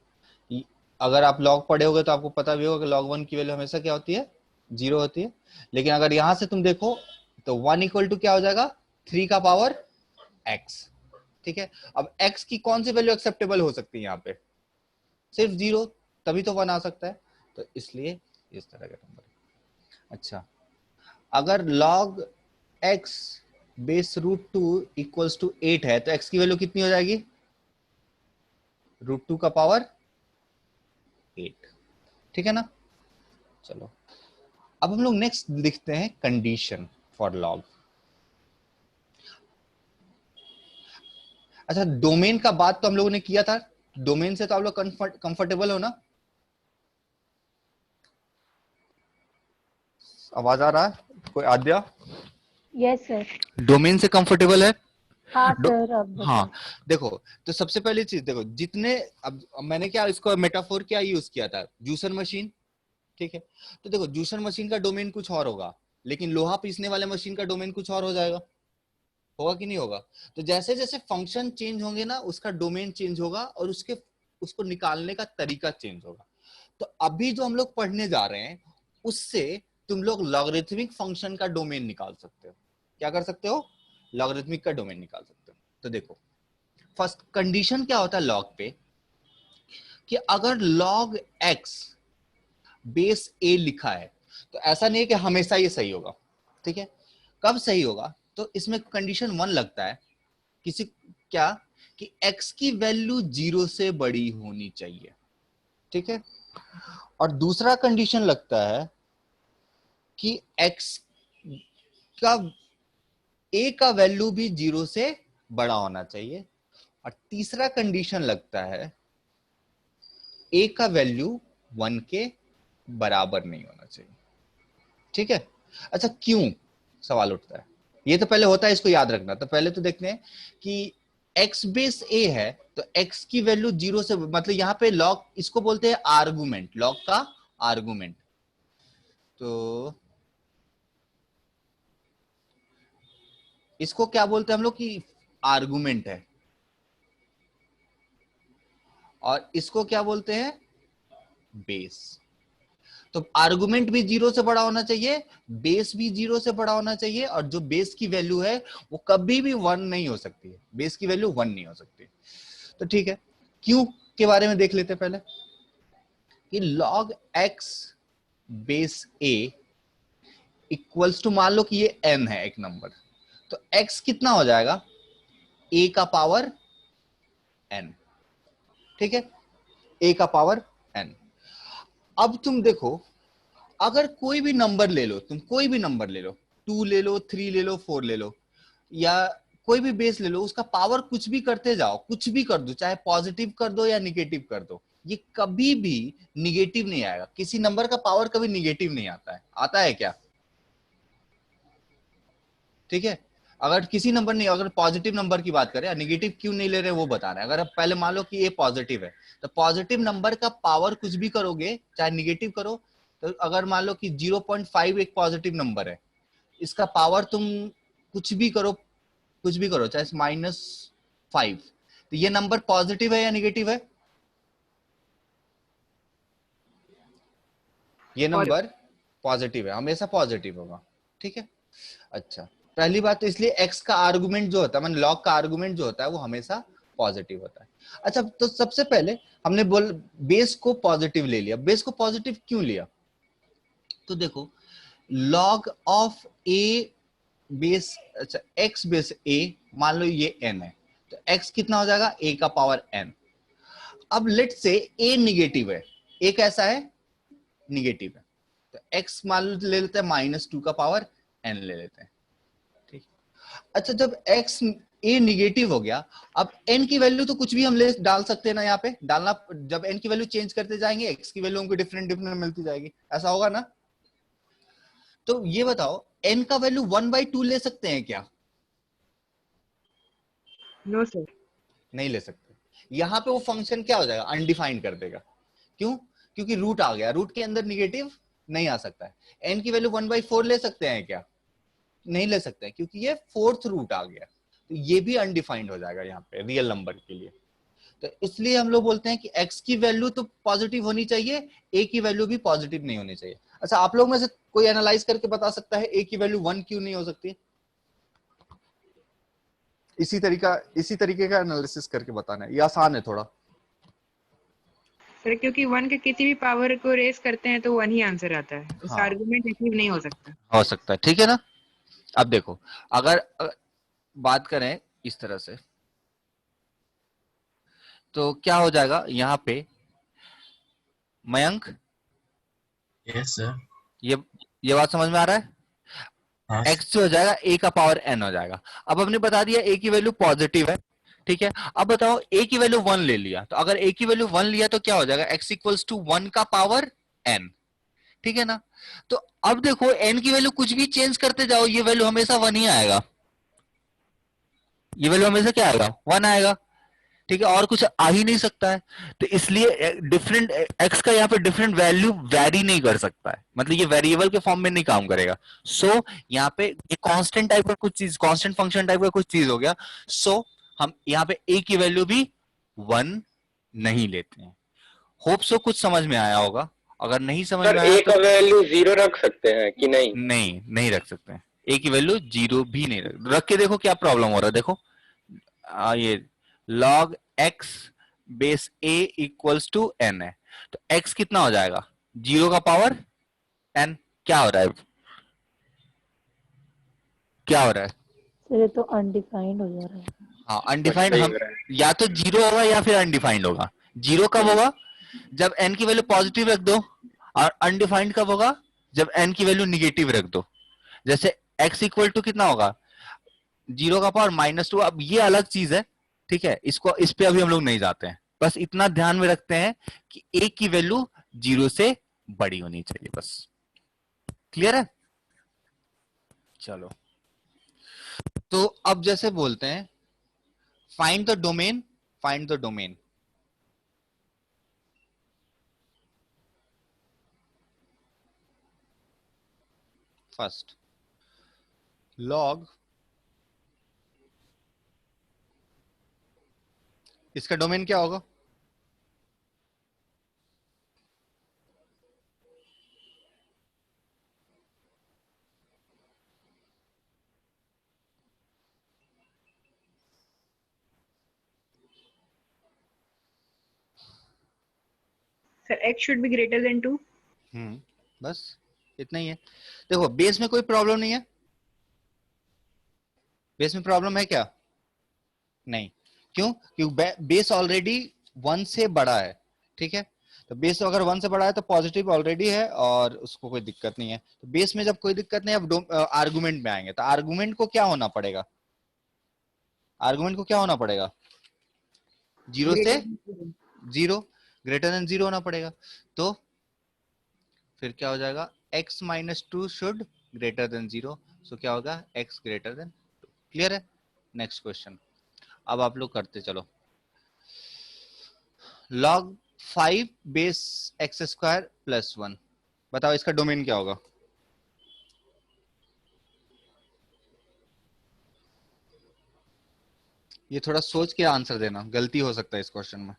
A: अगर आप log पढ़े होगे तो आपको पता भी होगा कि log 1 की वैल्यू हमेशा क्या होती है? 0 होती है। लेकिन अगर यहां से तुम देखो तो 1 इक्वल टू क्या हो जाएगा? 3 का पावर x, ठीक है। अब x की कौन सी वैल्यू एक्सेप्टेबल हो सकती है यहाँ पे? सिर्फ 0, तभी तो 1 आ सकता है, तो इसलिए इस तरह का नंबर। अच्छा, अगर log x base √2 equals to 8 है, तो x की वैल्यू कितनी हो जाएगी? √2 का पावर 8, ठीक है ना। चलो, अब हम लोग नेक्स्ट लिखते हैं कंडीशन फॉर log। अच्छा, डोमेन का बात तो हम लोगों ने किया था, डोमेन से तो आप लोग कंफर्टेबल हो ना? आवाज आ रहा है? कोई आद्या?
B: Yes sir.
A: डोमेन से कंफर्टेबल है?
B: हाँ सर। अब
A: हाँ, देखो, तो सबसे पहली चीज देखो, जितने अब मैंने क्या इसको मेटाफोर क्या यूज किया था? जूसर मशीन, ठीक है। तो देखो, जूसर मशीन का डोमेन कुछ और होगा, लेकिन लोहा पीसने वाले मशीन का डोमेन कुछ और हो जाएगा, होगा कि नहीं होगा? तो जैसे जैसे फंक्शन चेंज होंगे ना, उसका डोमेन चेंज होगा और उसको निकालने का तरीका चेंज होगा। तो अभी जो हम लोग पढ़ने जा रहे हैं उससे तुम लोग लॉगरिथमिक फंक्शन का डोमेन निकाल सकते हो। क्या कर सकते हो? लॉगरिथमिक का डोमेन निकाल सकते हो। तो देखो, फर्स्ट कंडीशन क्या होता है लॉग पे, कि अगर log x बेस a लिखा है तो ऐसा नहीं है कि हमेशा ये सही होगा। ठीक है, कब सही होगा? तो इसमें कंडीशन 1 लगता है, किसी क्या, कि x की वैल्यू 0 से बड़ी होनी चाहिए। ठीक है, और दूसरा कंडीशन लगता है कि x का a का वैल्यू भी 0 से बड़ा होना चाहिए। और तीसरा कंडीशन लगता है a का वैल्यू 1 के बराबर नहीं होना चाहिए। ठीक है, अच्छा क्यों सवाल उठता है? ये तो पहले होता है, इसको याद रखना। तो पहले तो देखते हैं कि x बेस a है तो x की वैल्यू 0 से, मतलब यहाँ पे लॉग, इसको बोलते हैं आर्गुमेंट, लॉग का आर्गुमेंट। तो इसको क्या बोलते हैं हम लोग कि आर्गुमेंट है, और इसको क्या बोलते हैं? बेस। तो आर्गुमेंट भी 0 से बड़ा होना चाहिए, बेस भी 0 से बड़ा होना चाहिए, और जो बेस की वैल्यू है वो कभी भी 1 नहीं हो सकती है, बेस की वैल्यू 1 नहीं हो सकती। तो ठीक है, क्यों के बारे में देख लेते हैं पहले, कि log x base a equals to, मान लो कि ये n है एक नंबर, तो x कितना हो जाएगा? a का पावर n। ठीक है, a का पावर n। अब तुम देखो, अगर कोई भी नंबर ले लो, तुम कोई भी नंबर ले लो, 2 ले लो, 3 ले लो, 4 ले लो, या कोई भी बेस ले लो, उसका पावर कुछ भी करते जाओ, कुछ भी कर दो, चाहे पॉजिटिव कर दो या निगेटिव कर दो, ये कभी भी निगेटिव नहीं आएगा। किसी नंबर का पावर कभी निगेटिव नहीं आता है, आता है क्या? ठीक है, अगर किसी नंबर नहीं, अगर पॉजिटिव नंबर की बात करें, निगेटिव क्यों नहीं ले रहे वो बता रहे हैं। अगर आप पहले मान लो कि ये पॉजिटिव है, तो पॉजिटिव नंबर का पावर कुछ भी करोगे, चाहे निगेटिव करो, तो अगर मान लो कि 0.5 एक पॉजिटिव नंबर है, इसका पावर तुम कुछ भी करो, कुछ भी करो, चाहे -5, तो ये नंबर पॉजिटिव है या निगेटिव है? ये नंबर पॉजिटिव है, हमेशा पॉजिटिव होगा। ठीक है, अच्छा, पहली बात तो इसलिए x का आर्गुमेंट जो होता है, मतलब log का आर्गुमेंट जो होता है वो हमेशा पॉजिटिव होता है। अच्छा, तो सबसे पहले हमने बेस को पॉजिटिव ले लिया। बेस को पॉजिटिव क्यों लिया? तो देखो, log ऑफ a बेस, अच्छा x बेस a, मान लो ये n है, तो x कितना हो जाएगा? a का पावर n। अब लेट से a निगेटिव है, a कैसा है? निगेटिव है, तो x मान लो ले लेते हैं -2 का पावर n ले लेते हैं। ठीक, अच्छा, जब x a निगेटिव हो गया, अब n की वैल्यू तो कुछ भी हम ले डाल सकते हैं ना, यहाँ पे डालना, जब n की वैल्यू चेंज करते जाएंगे x की वैल्यू हमको डिफरेंट डिफरेंट मिलती जाएगी, ऐसा होगा ना? तो ये बताओ, n का वैल्यू 1/2 ले सकते हैं क्या?
C: No sir.
A: नहीं ले सकते। यहाँ पे वो फंक्शन क्या हो जाएगा? अनडिफाइंड कर देगा। क्यों? क्योंकि रूट आ गया, रूट के अंदर निगेटिव नहीं आ सकता है। n की वैल्यू 1/4 ले सकते हैं क्या? नहीं ले सकते हैं, क्योंकि ये 4th रूट आ गया, तो ये भी अनडिफाइंड हो जाएगा यहाँ पे रियल नंबर के लिए। तो इसलिए हम लोग बोलते हैं कि x की वैल्यू तो पॉजिटिव होनी चाहिए, a की वैल्यू भी पॉजिटिव नहीं होनी चाहिए। अच्छा, आप लोग में से कोई एनालाइज करके बता सकता है a की वैल्यू 1 क्यों नहीं हो सकती? इसी तरीके का एनालिसिस करके बताना है, ये आसान है थोड़ा।
C: सर क्योंकि 1 के किसी भी पावर को रेस करते हैं तो 1 ही आंसर आता है, उसका
A: हाँ,
C: आर्गुमेंट अचीव नहीं हो सकता।
A: हो सकता है, ठीक है ना? अब देखो, अगर बात करें इस तरह से, तो क्या हो जाएगा यहाँ पे मयंक?
F: Yes sir.
A: ये बात समझ में आ रहा है?
F: हाँ
A: x जो हो जाएगा a का पावर n हो जाएगा। अब हमने बता दिया a की वैल्यू पॉजिटिव है, ठीक है। अब बताओ a की वैल्यू 1 ले लिया, तो अगर a की वैल्यू 1 लिया तो क्या हो जाएगा? x इक्वल्स टू 1 का पावर n, ठीक है ना? तो अब देखो n की वैल्यू कुछ भी चेंज करते जाओ, ये वैल्यू हमेशा 1 ही आएगा, ये वैल्यू हमेशा क्या आएगा? 1 आएगा। ठीक है, और कुछ आ ही नहीं सकता है। तो इसलिए डिफरेंट एक्स का यहाँ पे डिफरेंट वैल्यू वैरी नहीं कर सकता है, मतलब ये वेरिएबल के फॉर्म में नहीं काम करेगा। सो यहाँ पे ये कांस्टेंट टाइप का कुछ चीज, कांस्टेंट फंक्शन टाइप का कुछ चीज हो गया। सो हम यहाँ पे ए की वैल्यू भी 1 नहीं लेते हैं। होप सो कुछ समझ में आया होगा। अगर नहीं समझ
E: सर
A: में आया
E: ए
A: तो
E: का वैल्यू 0 रख सकते हैं कि नहीं?
A: नहीं रख सकते हैं। ए की वैल्यू 0 भी नहीं रख के देखो क्या प्रॉब्लम हो रहा है। देखो ये log x base a equals to n है, तो x कितना हो जाएगा? 0 का पावर n। क्या हो रहा है, क्या हो रहा है?
B: सर ये तो अनडिफाइंड हो जा रहा है।
A: हाँ अनडिफाइंड,
E: सही
A: हम
E: हो रहा है।
A: या तो 0 होगा या फिर अनडिफाइंड होगा। 0 कब होगा? जब n की वैल्यू पॉजिटिव रख दो, और अनडिफाइंड कब होगा? जब n की वैल्यू निगेटिव रख दो। जैसे x इक्वल टू कितना होगा? 0 का पावर -2। अब ये अलग चीज है, ठीक है, इसको इस पे अभी हम लोग नहीं जाते हैं। बस इतना ध्यान में रखते हैं कि a की वैल्यू 0 से बड़ी होनी चाहिए, बस। क्लियर है? चलो, तो अब जैसे बोलते हैं find the domain, find the domain. First log, इसका डोमेन क्या होगा?
C: Sir, x should be greater than 2.
A: बस इतना ही है। देखो बेस में कोई प्रॉब्लम नहीं है, बेस में प्रॉब्लम है क्या? नहीं। क्यों? क्योंकि बेस ऑलरेडी 1 से बड़ा है, ठीक है। तो बेस अगर 1 से बड़ा है तो पॉजिटिव ऑलरेडी है और उसको कोई दिक्कत नहीं है। तो बेस में जब कोई दिक्कत नहीं, अब आर्गुमेंट में आएंगे तो आर्गुमेंट को क्या होना पड़ेगा? आर्गुमेंट को क्या होना पड़ेगा? 0 से 0, ग्रेटर देन 0 होना पड़ेगा। तो फिर क्या हो जाएगा? x -2 should greater than 0। सो क्या होगा? x greater then 2। क्लियर है? नेक्स्ट क्वेश्चन अब आप लोग करते चलो। log 5 base x square plus 1, बताओ इसका डोमेन क्या होगा? ये थोड़ा सोच के आंसर देना, गलती हो सकता है इस क्वेश्चन में।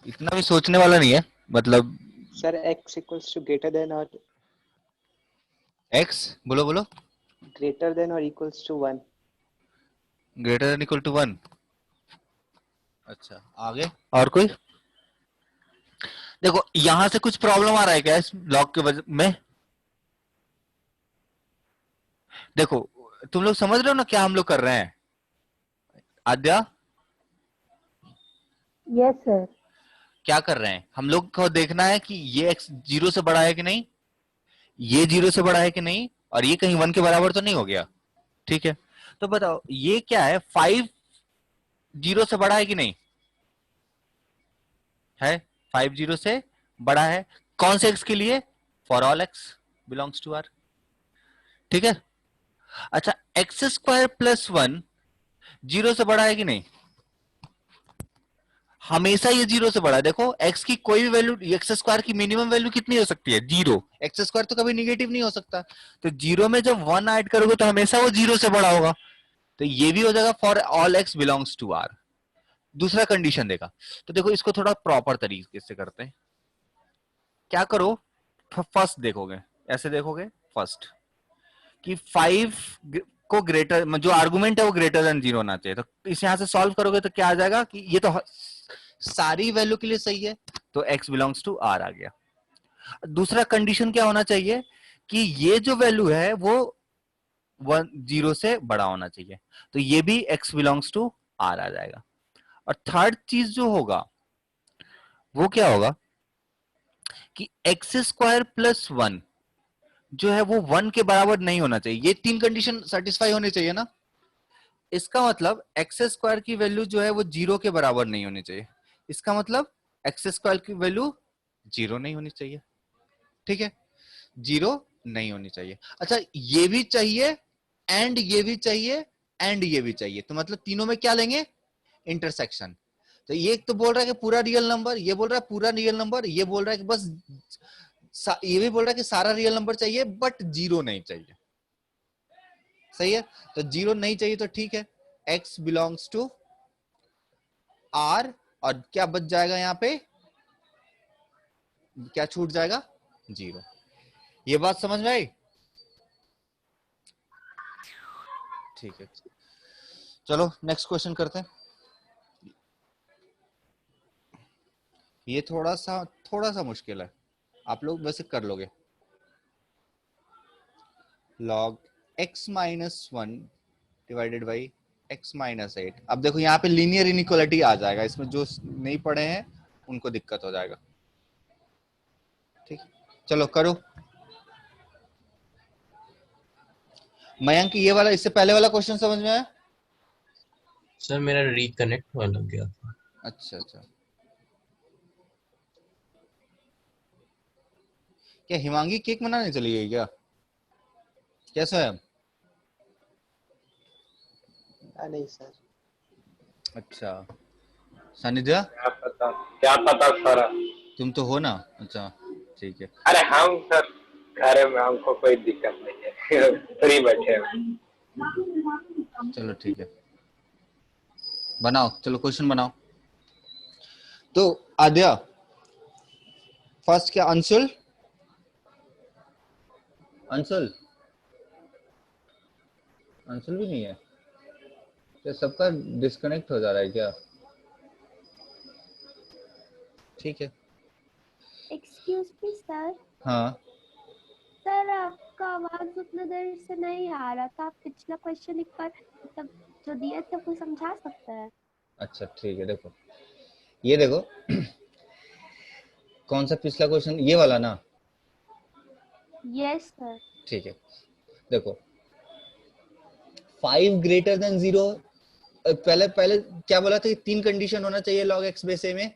A: इतना भी सोचने वाला नहीं है, मतलब
D: sir x equals to greater than और
A: x, बोलो बोलो,
D: ग्रेटर देन और equals to 1।
A: Greater than equal to 1। अच्छा, आगे और कोई? देखो यहां से कुछ प्रॉब्लम आ रहा है क्या इस लॉग के वजह में? देखो तुम लोग समझ रहे हो ना क्या हम लोग कर रहे हैं? आद्या,
B: यस सर।
A: क्या कर रहे हैं हम लोग को? देखना है कि ये x 0 से बड़ा है कि नहीं, ये 0 से बड़ा है कि नहीं, और ये कहीं 1 के बराबर तो नहीं हो गया, ठीक है। तो बताओ ये क्या है? 5 0 से बड़ा है कि नहीं है? 5 0 से बड़ा है। कौन से x के लिए? For all x belongs to r, ठीक है। अच्छा, एक्स स्क्वायर प्लस 1 0 से बड़ा है कि नहीं? हमेशा ये 0 से बड़ा है। देखो x की कोई भी वैल्यू, एक्स स्क्वायर की मिनिमम वैल्यू कितनी हो सकती है? 0। एक्स स्क्वायर तो कभी निगेटिव नहीं हो सकता। तो 0 में जब 1 ऐड करोगे तो हमेशा वो 0 से बड़ा होगा। तो ये भी हो जाएगा for all x belongs to r। दूसरा कंडीशन देखा, तो देखो इसको थोड़ा प्रॉपर तरीके से करते हैं। क्या करो, फर्स्ट देखोगे, ऐसे देखोगे फर्स्ट कि 5 को ग्रेटर, जो आर्गुमेंट है वो ग्रेटर देन 0 होना चाहिए। तो इस यहां से सॉल्व करोगे तो क्या आ जाएगा कि ये तो सारी वैल्यू के लिए सही है, तो x बिलोंग्स टू r आ गया। दूसरा कंडीशन क्या होना चाहिए कि ये जो वैल्यू है वो 0 से बड़ा होना चाहिए, तो ये भी x बिलोंग्स टू r आ जाएगा। और थर्ड चीज जो होगा वो क्या होगा कि एक्स स्क्वायर प्लस 1 जो है वो 1 के बराबर नहीं होना चाहिए। ये 3 कंडीशन सेटिस्फाई होनी चाहिए ना। इसका मतलब एक्स स्क्वायर की वैल्यू जो है वो 0 के बराबर नहीं होनी चाहिए। इसका मतलब एक्स स्क्वायर की वैल्यू 0 नहीं होनी चाहिए। ठीक है, 0 नहीं होनी चाहिए। अच्छा, ये भी चाहिए एंड ये भी चाहिए एंड ये भी चाहिए, तो मतलब तीनों में क्या लेंगे? इंटरसेक्शन। तो ये तो बोल रहा है कि पूरा रियल नंबर, ये बोल रहा है पूरा रियल नंबर, ये बोल रहा है कि बस ये भी बोल रहा है कि सारा रियल नंबर चाहिए बट 0 नहीं चाहिए। सही है, तो 0 नहीं चाहिए तो ठीक है, x बिलोंग्स टू r, और क्या बच जाएगा यहाँ पे? क्या छूट जाएगा? 0। ये बात समझ में आई? ठीक है, चलो नेक्स्ट क्वेश्चन करते हैं। ये थोड़ा सा मुश्किल है, आप लोग वैसे कर लोगे। log x minus 1 divided by x minus 8। अब देखो यहाँ पे लीनियर इनइक्वालिटी आ जाएगा, इसमें जो नहीं पढ़े हैं उनको दिक्कत हो जाएगा। ठीक, चलो करो। मयंक, ये वाला इससे पहले वाला क्वेश्चन समझ में आया?
F: सर मेरा रिकनेक्ट हुआ लग गया था।
A: अच्छा अच्छा, क्या हिमांगी केक बनाने चली गई क्या? कैसा है?
D: नहीं सर।
A: अच्छा, सानिध्या
E: क्या पता सर।
A: तुम तो हो ना? अच्छा ठीक है।
E: अरे हम सर घर में, हमको कोई दिक्कत नहीं है, फ्री बैठे हैं।
A: चलो ठीक है, बनाओ, चलो क्वेश्चन बनाओ। तो आद्या फर्स्ट, क्या अंशुल? अंशुल भी नहीं है क्या? सबका डिस्कनेक्ट हो जा रहा है क्या? ठीक है।
G: Excuse me sir.
A: हाँ,
G: सर आपका आवाज उतना देर से नहीं आ रहा था, आप पिछला क्वेश्चन एक बार मतलब जो दिए थे वो समझा सकते हैं?
A: अच्छा ठीक है, देखो ये देखो कौन सा पिछला क्वेश्चन? ये वाला ना?
G: Yes sir.
A: ठीक है, देखो 5 ग्रेटर देन 0, पहले क्या बोला था कि 3 कंडीशन होना चाहिए log x बेस a में।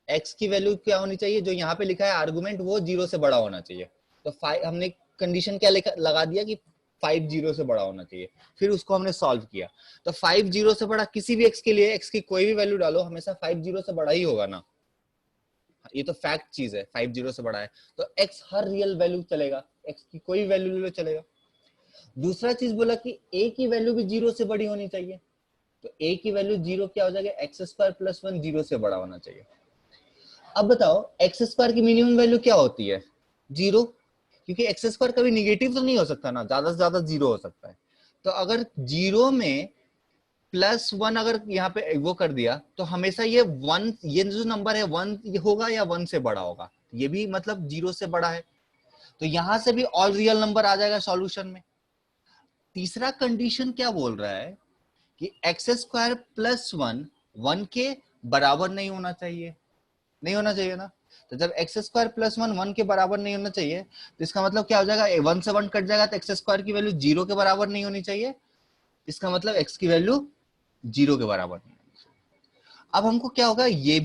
A: x की वैल्यू क्या होनी चाहिए? जो यहाँ पे लिखा है आर्गुमेंट, वो 0 से बड़ा होना चाहिए। तो 5 हमने कंडीशन क्या लगा दिया कि 5 0 से बड़ा होना चाहिए, फिर उसको हमने सॉल्व किया। तो 5 0 से बड़ा किसी भी x के लिए, x की कोई भी वैल्यू डालो, हमेशा 5 0 से बड़ा ही होगा ना, ये तो फैक्ट चीज है। 5 0 से बड़ा है तो x हर रियल वैल्यू चलेगा, x की कोई वैल्यू ले लो चलेगा। दूसरा चीज बोला कि a की वैल्यू भी 0 से बड़ी होनी चाहिए, तो a की वैल्यू 0 क्या हो जाएगा? एक्स स्क्वायर प्लस 1 0 से बड़ा होना चाहिए। अब बताओ एक्स स्क्वायर की मिनिमम वैल्यू क्या होती है? 0, क्योंकि एक्स स्क्वायर कभी निगेटिव तो नहीं हो सकता ना, ज्यादा से ज्यादा 0 हो सकता है। तो अगर 0 में प्लस 1 अगर यहाँ पे वो कर दिया तो हमेशा ये 1, ये जो नंबर है 1 होगा या 1 से बड़ा होगा, ये भी मतलब 0 से बड़ा है। तो यहां से भी ऑल रियल नंबर आ जाएगा सॉल्यूशन में। तीसरा कंडीशन क्या बोल रहा है कि एक्स स्क्वायर प्लस 1 के बराबर नहीं होना चाहिए, नहीं होना चाहिए ना। तो जब एक्स स्क्वायर प्लस 1 के बराबर नहीं होना चाहिए, तो इसका मतलब क्या हो जाएगा? 1 से 1 कट जाएगा तो एक्स स्क्वायर की वैल्यू 0 के बराबर नहीं होनी चाहिए, इसका मतलब एक्स की वैल्यू 0 के बराबर नहीं होनी चाहिए। अब हमको क्या होगा? ये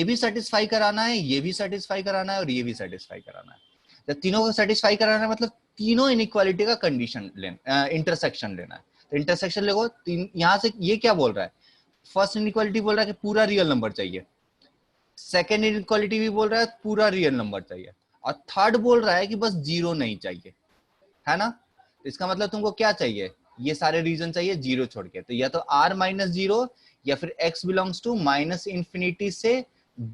A: भी सेटिस्फाई कराना है, ये भी सेटिस्फाई कराना है और ये भी सेटिस्फाई कराना है। जब तीनों को सेटिस्फाई कराना है मतलब तीनों इनइक्वालिटी का कंडीशन लेना, इंटरसेक्शन लेना है। तो इंटरसेक्शन देखो, यहां से ये क्या बोल रहा है? फर्स्ट इनइक्वालिटी बोल रहा है कि पूरा रियल नंबर चाहिए, सेकेंड इनइक्वालिटी भी बोल रहा है पूरा रियल नंबर चाहिए, और थर्ड बोल रहा है कि बस 0 नहीं चाहिए, है ना। इसका मतलब तुमको क्या चाहिए? ये सारे रीजन चाहिए 0 छोड़ के। तो या तो r माइनस 0 या फिर x belongs to minus infinity से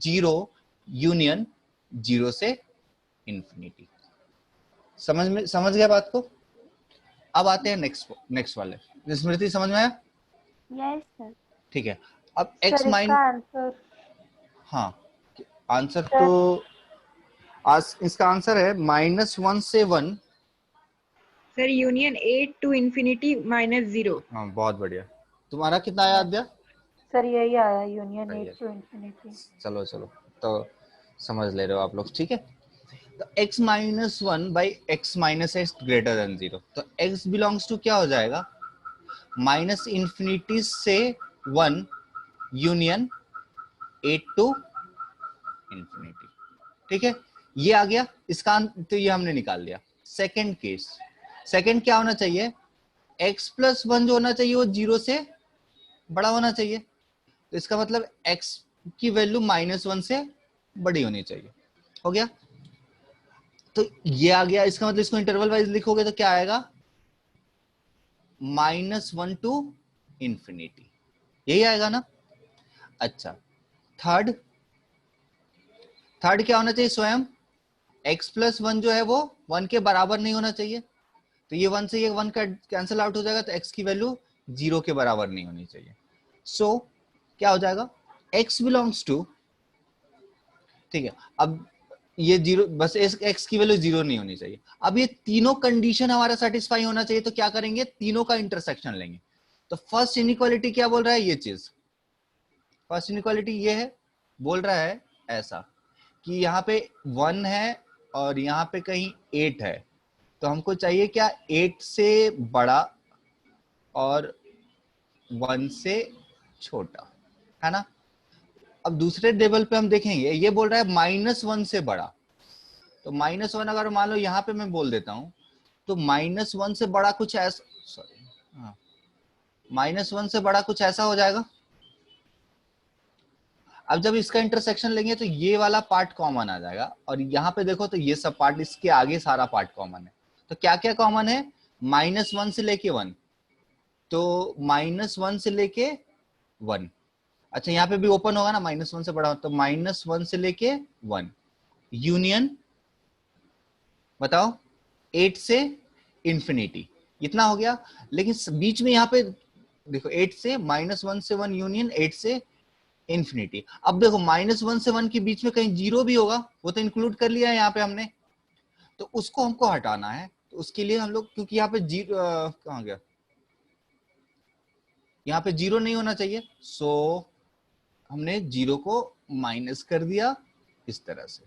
A: 0 यूनियन 0 से इंफिनिटी। समझ गया बात को? अब आते हैं नेक्स्ट वाले। स्मृति समझ में आया?
G: Yes sir.
A: ठीक है, अब x
B: सर
A: माइन,
B: इसका आंसर
A: हाँ आंसर तो इसका आंसर है -1 से 1।
C: Sir union 8 to infinity -0।
A: हाँ बहुत बढ़िया। तुम्हारा कितना आया अद्या?
B: सर यही आया, यूनियन
A: सही है।
B: 8 टू इंफिनिटी।
A: चलो तो समझ ले रहे हो आप लोग, ठीक है। तो x -1 by x -s greater than 0, तो x बिलोंग्स टू क्या हो जाएगा? माइनस इंफिनिटी से 1 यूनियन 8 टू इंफिनिटी। ठीक है, ये आ गया इसका, तो ये हमने निकाल लिया। सेकंड केस, सेकंड क्या होना चाहिए, x प्लस 1 जो होना चाहिए वो 0 से बड़ा होना चाहिए, तो इसका मतलब x की वैल्यू -1 से बड़ी होनी चाहिए। हो गया, तो ये आ गया, इसका मतलब इसको इंटरवल वाइज लिखोगे तो क्या आएगा, -1 टू इंफिनिटी, यही आएगा ना। अच्छा, थर्ड क्या होना चाहिए, स्वयं x प्लस 1 जो है वो 1 के बराबर नहीं होना चाहिए, तो ये 1 से ये 1 का कैंसिल आउट हो जाएगा, तो x की वैल्यू 0 के बराबर नहीं होनी चाहिए। सो क्या हो जाएगा, x बिलोंग्स टू, ठीक है, अब ये 0, बस x की वैल्यू 0 नहीं होनी चाहिए। अब ये तीनों कंडीशन हमारा सेटिस्फाई होना चाहिए, तो क्या करेंगे, तीनों का इंटरसेक्शन लेंगे। तो फर्स्ट इनइक्वालिटी क्या बोल रहा है, ये चीज, फर्स्ट इनइक्वालिटी ये है, बोल रहा है ऐसा कि यहाँ पे 1 है और यहाँ पे कहीं 8 है, तो हमको चाहिए क्या, 8 से बड़ा और 1 से छोटा, है ना। अब दूसरे टेबल पे हम देखेंगे, ये बोल रहा है -1 से बड़ा, तो -1 अगर मान लो यहाँ पे मैं बोल देता हूं, तो -1 से बड़ा कुछ ऐसा, सॉरी, हाँ, -1 से बड़ा कुछ ऐसा हो जाएगा। अब जब इसका इंटरसेक्शन लेंगे तो ये वाला पार्ट कॉमन आ जाएगा, और यहाँ पे देखो तो ये सब पार्ट, इसके आगे सारा पार्ट कॉमन है, तो क्या क्या कॉमन है, -1 से लेके 1, तो -1 से लेके 1, अच्छा यहाँ पे भी ओपन होगा ना, -1 से बड़ा, तो -1 से लेके 1 यूनियन, बताओ 8 से इंफिनिटी, इतना हो गया। लेकिन बीच में यहाँ पे देखो 8 से -1 से 1 यूनियन 8 से इंफिनिटी। अब देखो -1 से 1 के बीच में कहीं 0 भी होगा, वो तो इंक्लूड कर लिया है यहाँ पे हमने, तो उसको हमको हटाना है। तो उसके लिए हम लोग, क्योंकि यहाँ पे 0 कहाँ गया, यहाँ पे 0 नहीं होना चाहिए, सो हमने 0 को माइनस कर दिया इस तरह से,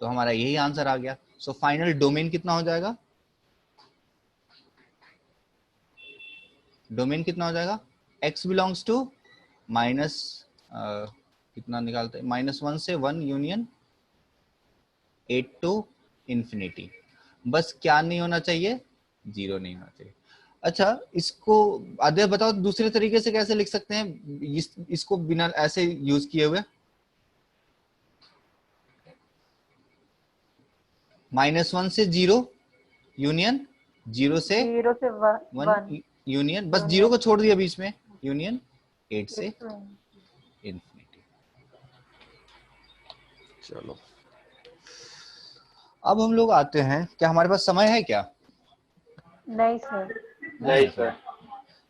A: तो हमारा यही आंसर आ गया। सो फाइनल डोमेन कितना हो जाएगा, डोमेन कितना हो जाएगा, x बिलोंग्स टू माइनस कितना निकालते हैं, -1 से 1 यूनियन 8 टू इंफिनिटी, बस क्या नहीं होना चाहिए, 0 नहीं होना चाहिए। अच्छा, इसको आधे बताओ दूसरे तरीके से कैसे लिख सकते हैं, इसको बिना ऐसे यूज किए हुए, -1 से 0 यूनियन 0 से 1 यूनियन, बस 0 को छोड़ दिया बीच में, यूनियन 8 से इंफिनिटी। चलो अब हम लोग आते हैं, क्या हमारे पास समय है क्या,
B: नहीं सर।
E: नहीं सर।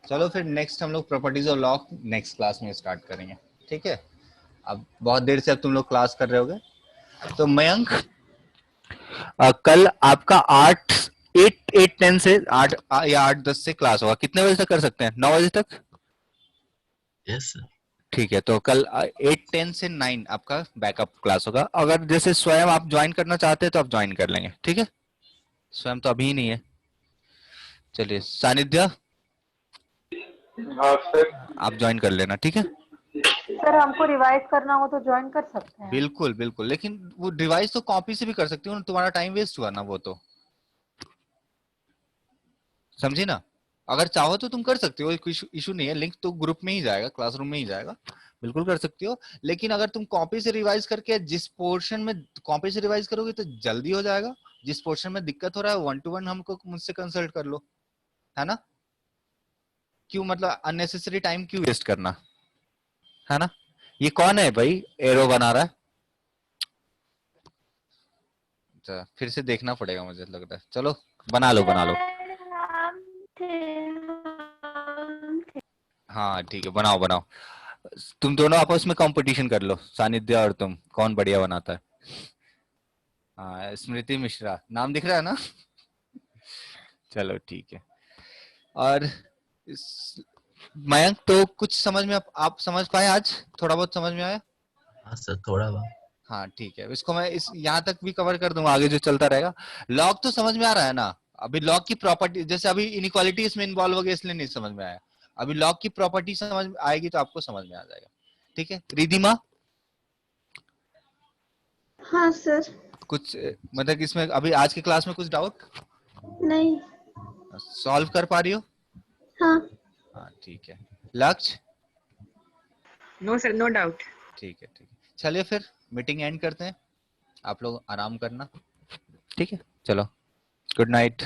A: चलो फिर नेक्स्ट हम लोग properties of law next class में स्टार्ट करेंगे, ठीक है। अब बहुत देर से अब तुम लोग क्लास कर रहे होगे, तो मयंक कल आपका 8:10 से 8 या 8:10 से क्लास होगा, कितने बजे तक कर सकते हैं, 9 बजे तक,
F: यस सर।
A: ठीक है। तो कल 8:10 से 9 आपका बैकअप क्लास होगा। अगर जैसे स्वयं आप ज्वाइन करना चाहते हैं तो आप ज्वाइन कर लेंगे, ठीक है। स्वयं तो अभी ही नहीं है। चलिए सानिध्य
E: हाँ सर।
A: आप ज्वाइन कर लेना, ठीक है।
B: सर हमको रिवाइज करना हो तो ज्वाइन कर सकते हैं।
A: बिल्कुल बिल्कुल, लेकिन वो डिवाइस तो कॉपी से भी कर सकती हो, तुम्हारा टाइम वेस्ट हुआ ना, वो तो समझी ना। अगर चाहो तो तुम कर सकते हो, कोई इशू नहीं है, लिंक तो ग्रुप में ही जाएगा, क्लासरूम में ही जाएगा, बिल्कुल कर सकती हो। लेकिन अगर तुम कॉपी से रिवाइज करके, जिस पोर्शन में कॉपी से रिवाइज करोगे तो जल्दी हो जाएगा, जिस पोर्शन में दिक्कत हो रहा है 1-to-1 हमको मुझसे कंसल्ट कर लो, है ना। क्यों मतलब अननेसेसरी टाइम क्यों वेस्ट करना, है ना। ये कौन है भाई एरो बना रहा है, अच्छा फिर से देखना पड़ेगा मुझे लग रहा है। चलो बना लो बना लो, हाँ ठीक है, बनाओ बनाओ। तुम दोनों आपस में कंपटीशन कर लो, सानिध्य और तुम, कौन बढ़िया बनाता है। हाँ स्मृति मिश्रा नाम दिख रहा है ना चलो ठीक है। और मयंक तो कुछ समझ में आप समझ पाए, आज थोड़ा बहुत समझ में आया।
F: हाँ सर, थोड़ा बहुत।
A: हाँ ठीक है, इसको मैं इस यहाँ तक भी कवर कर दूंगा, आगे जो चलता रहेगा। लॉग तो समझ में आ रहा है ना, अभी लॉग की प्रॉपर्टी, जैसे अभी इनइक्वालिटी इसमें इन्वॉल्व हो गई इसलिए नहीं समझ में आया। अभी लॉग की प्रॉपर्टी समझ में आएगी तो आपको समझ में आ जाएगा। ठीक है रिधिमा,
H: हाँ सर।
A: कुछ मतलब इसमें अभी आज की क्लास में कुछ डाउट
H: नहीं।
A: सॉल्व कर पा रही हो?
H: हाँ।
A: हाँ ठीक है। लक्ष्य?
C: No sir, no doubt.
A: ठीक है ठीक है, चलिए फिर मीटिंग एंड करते हैं, आप लोग आराम करना। ठीक है चलो, गुड नाइट।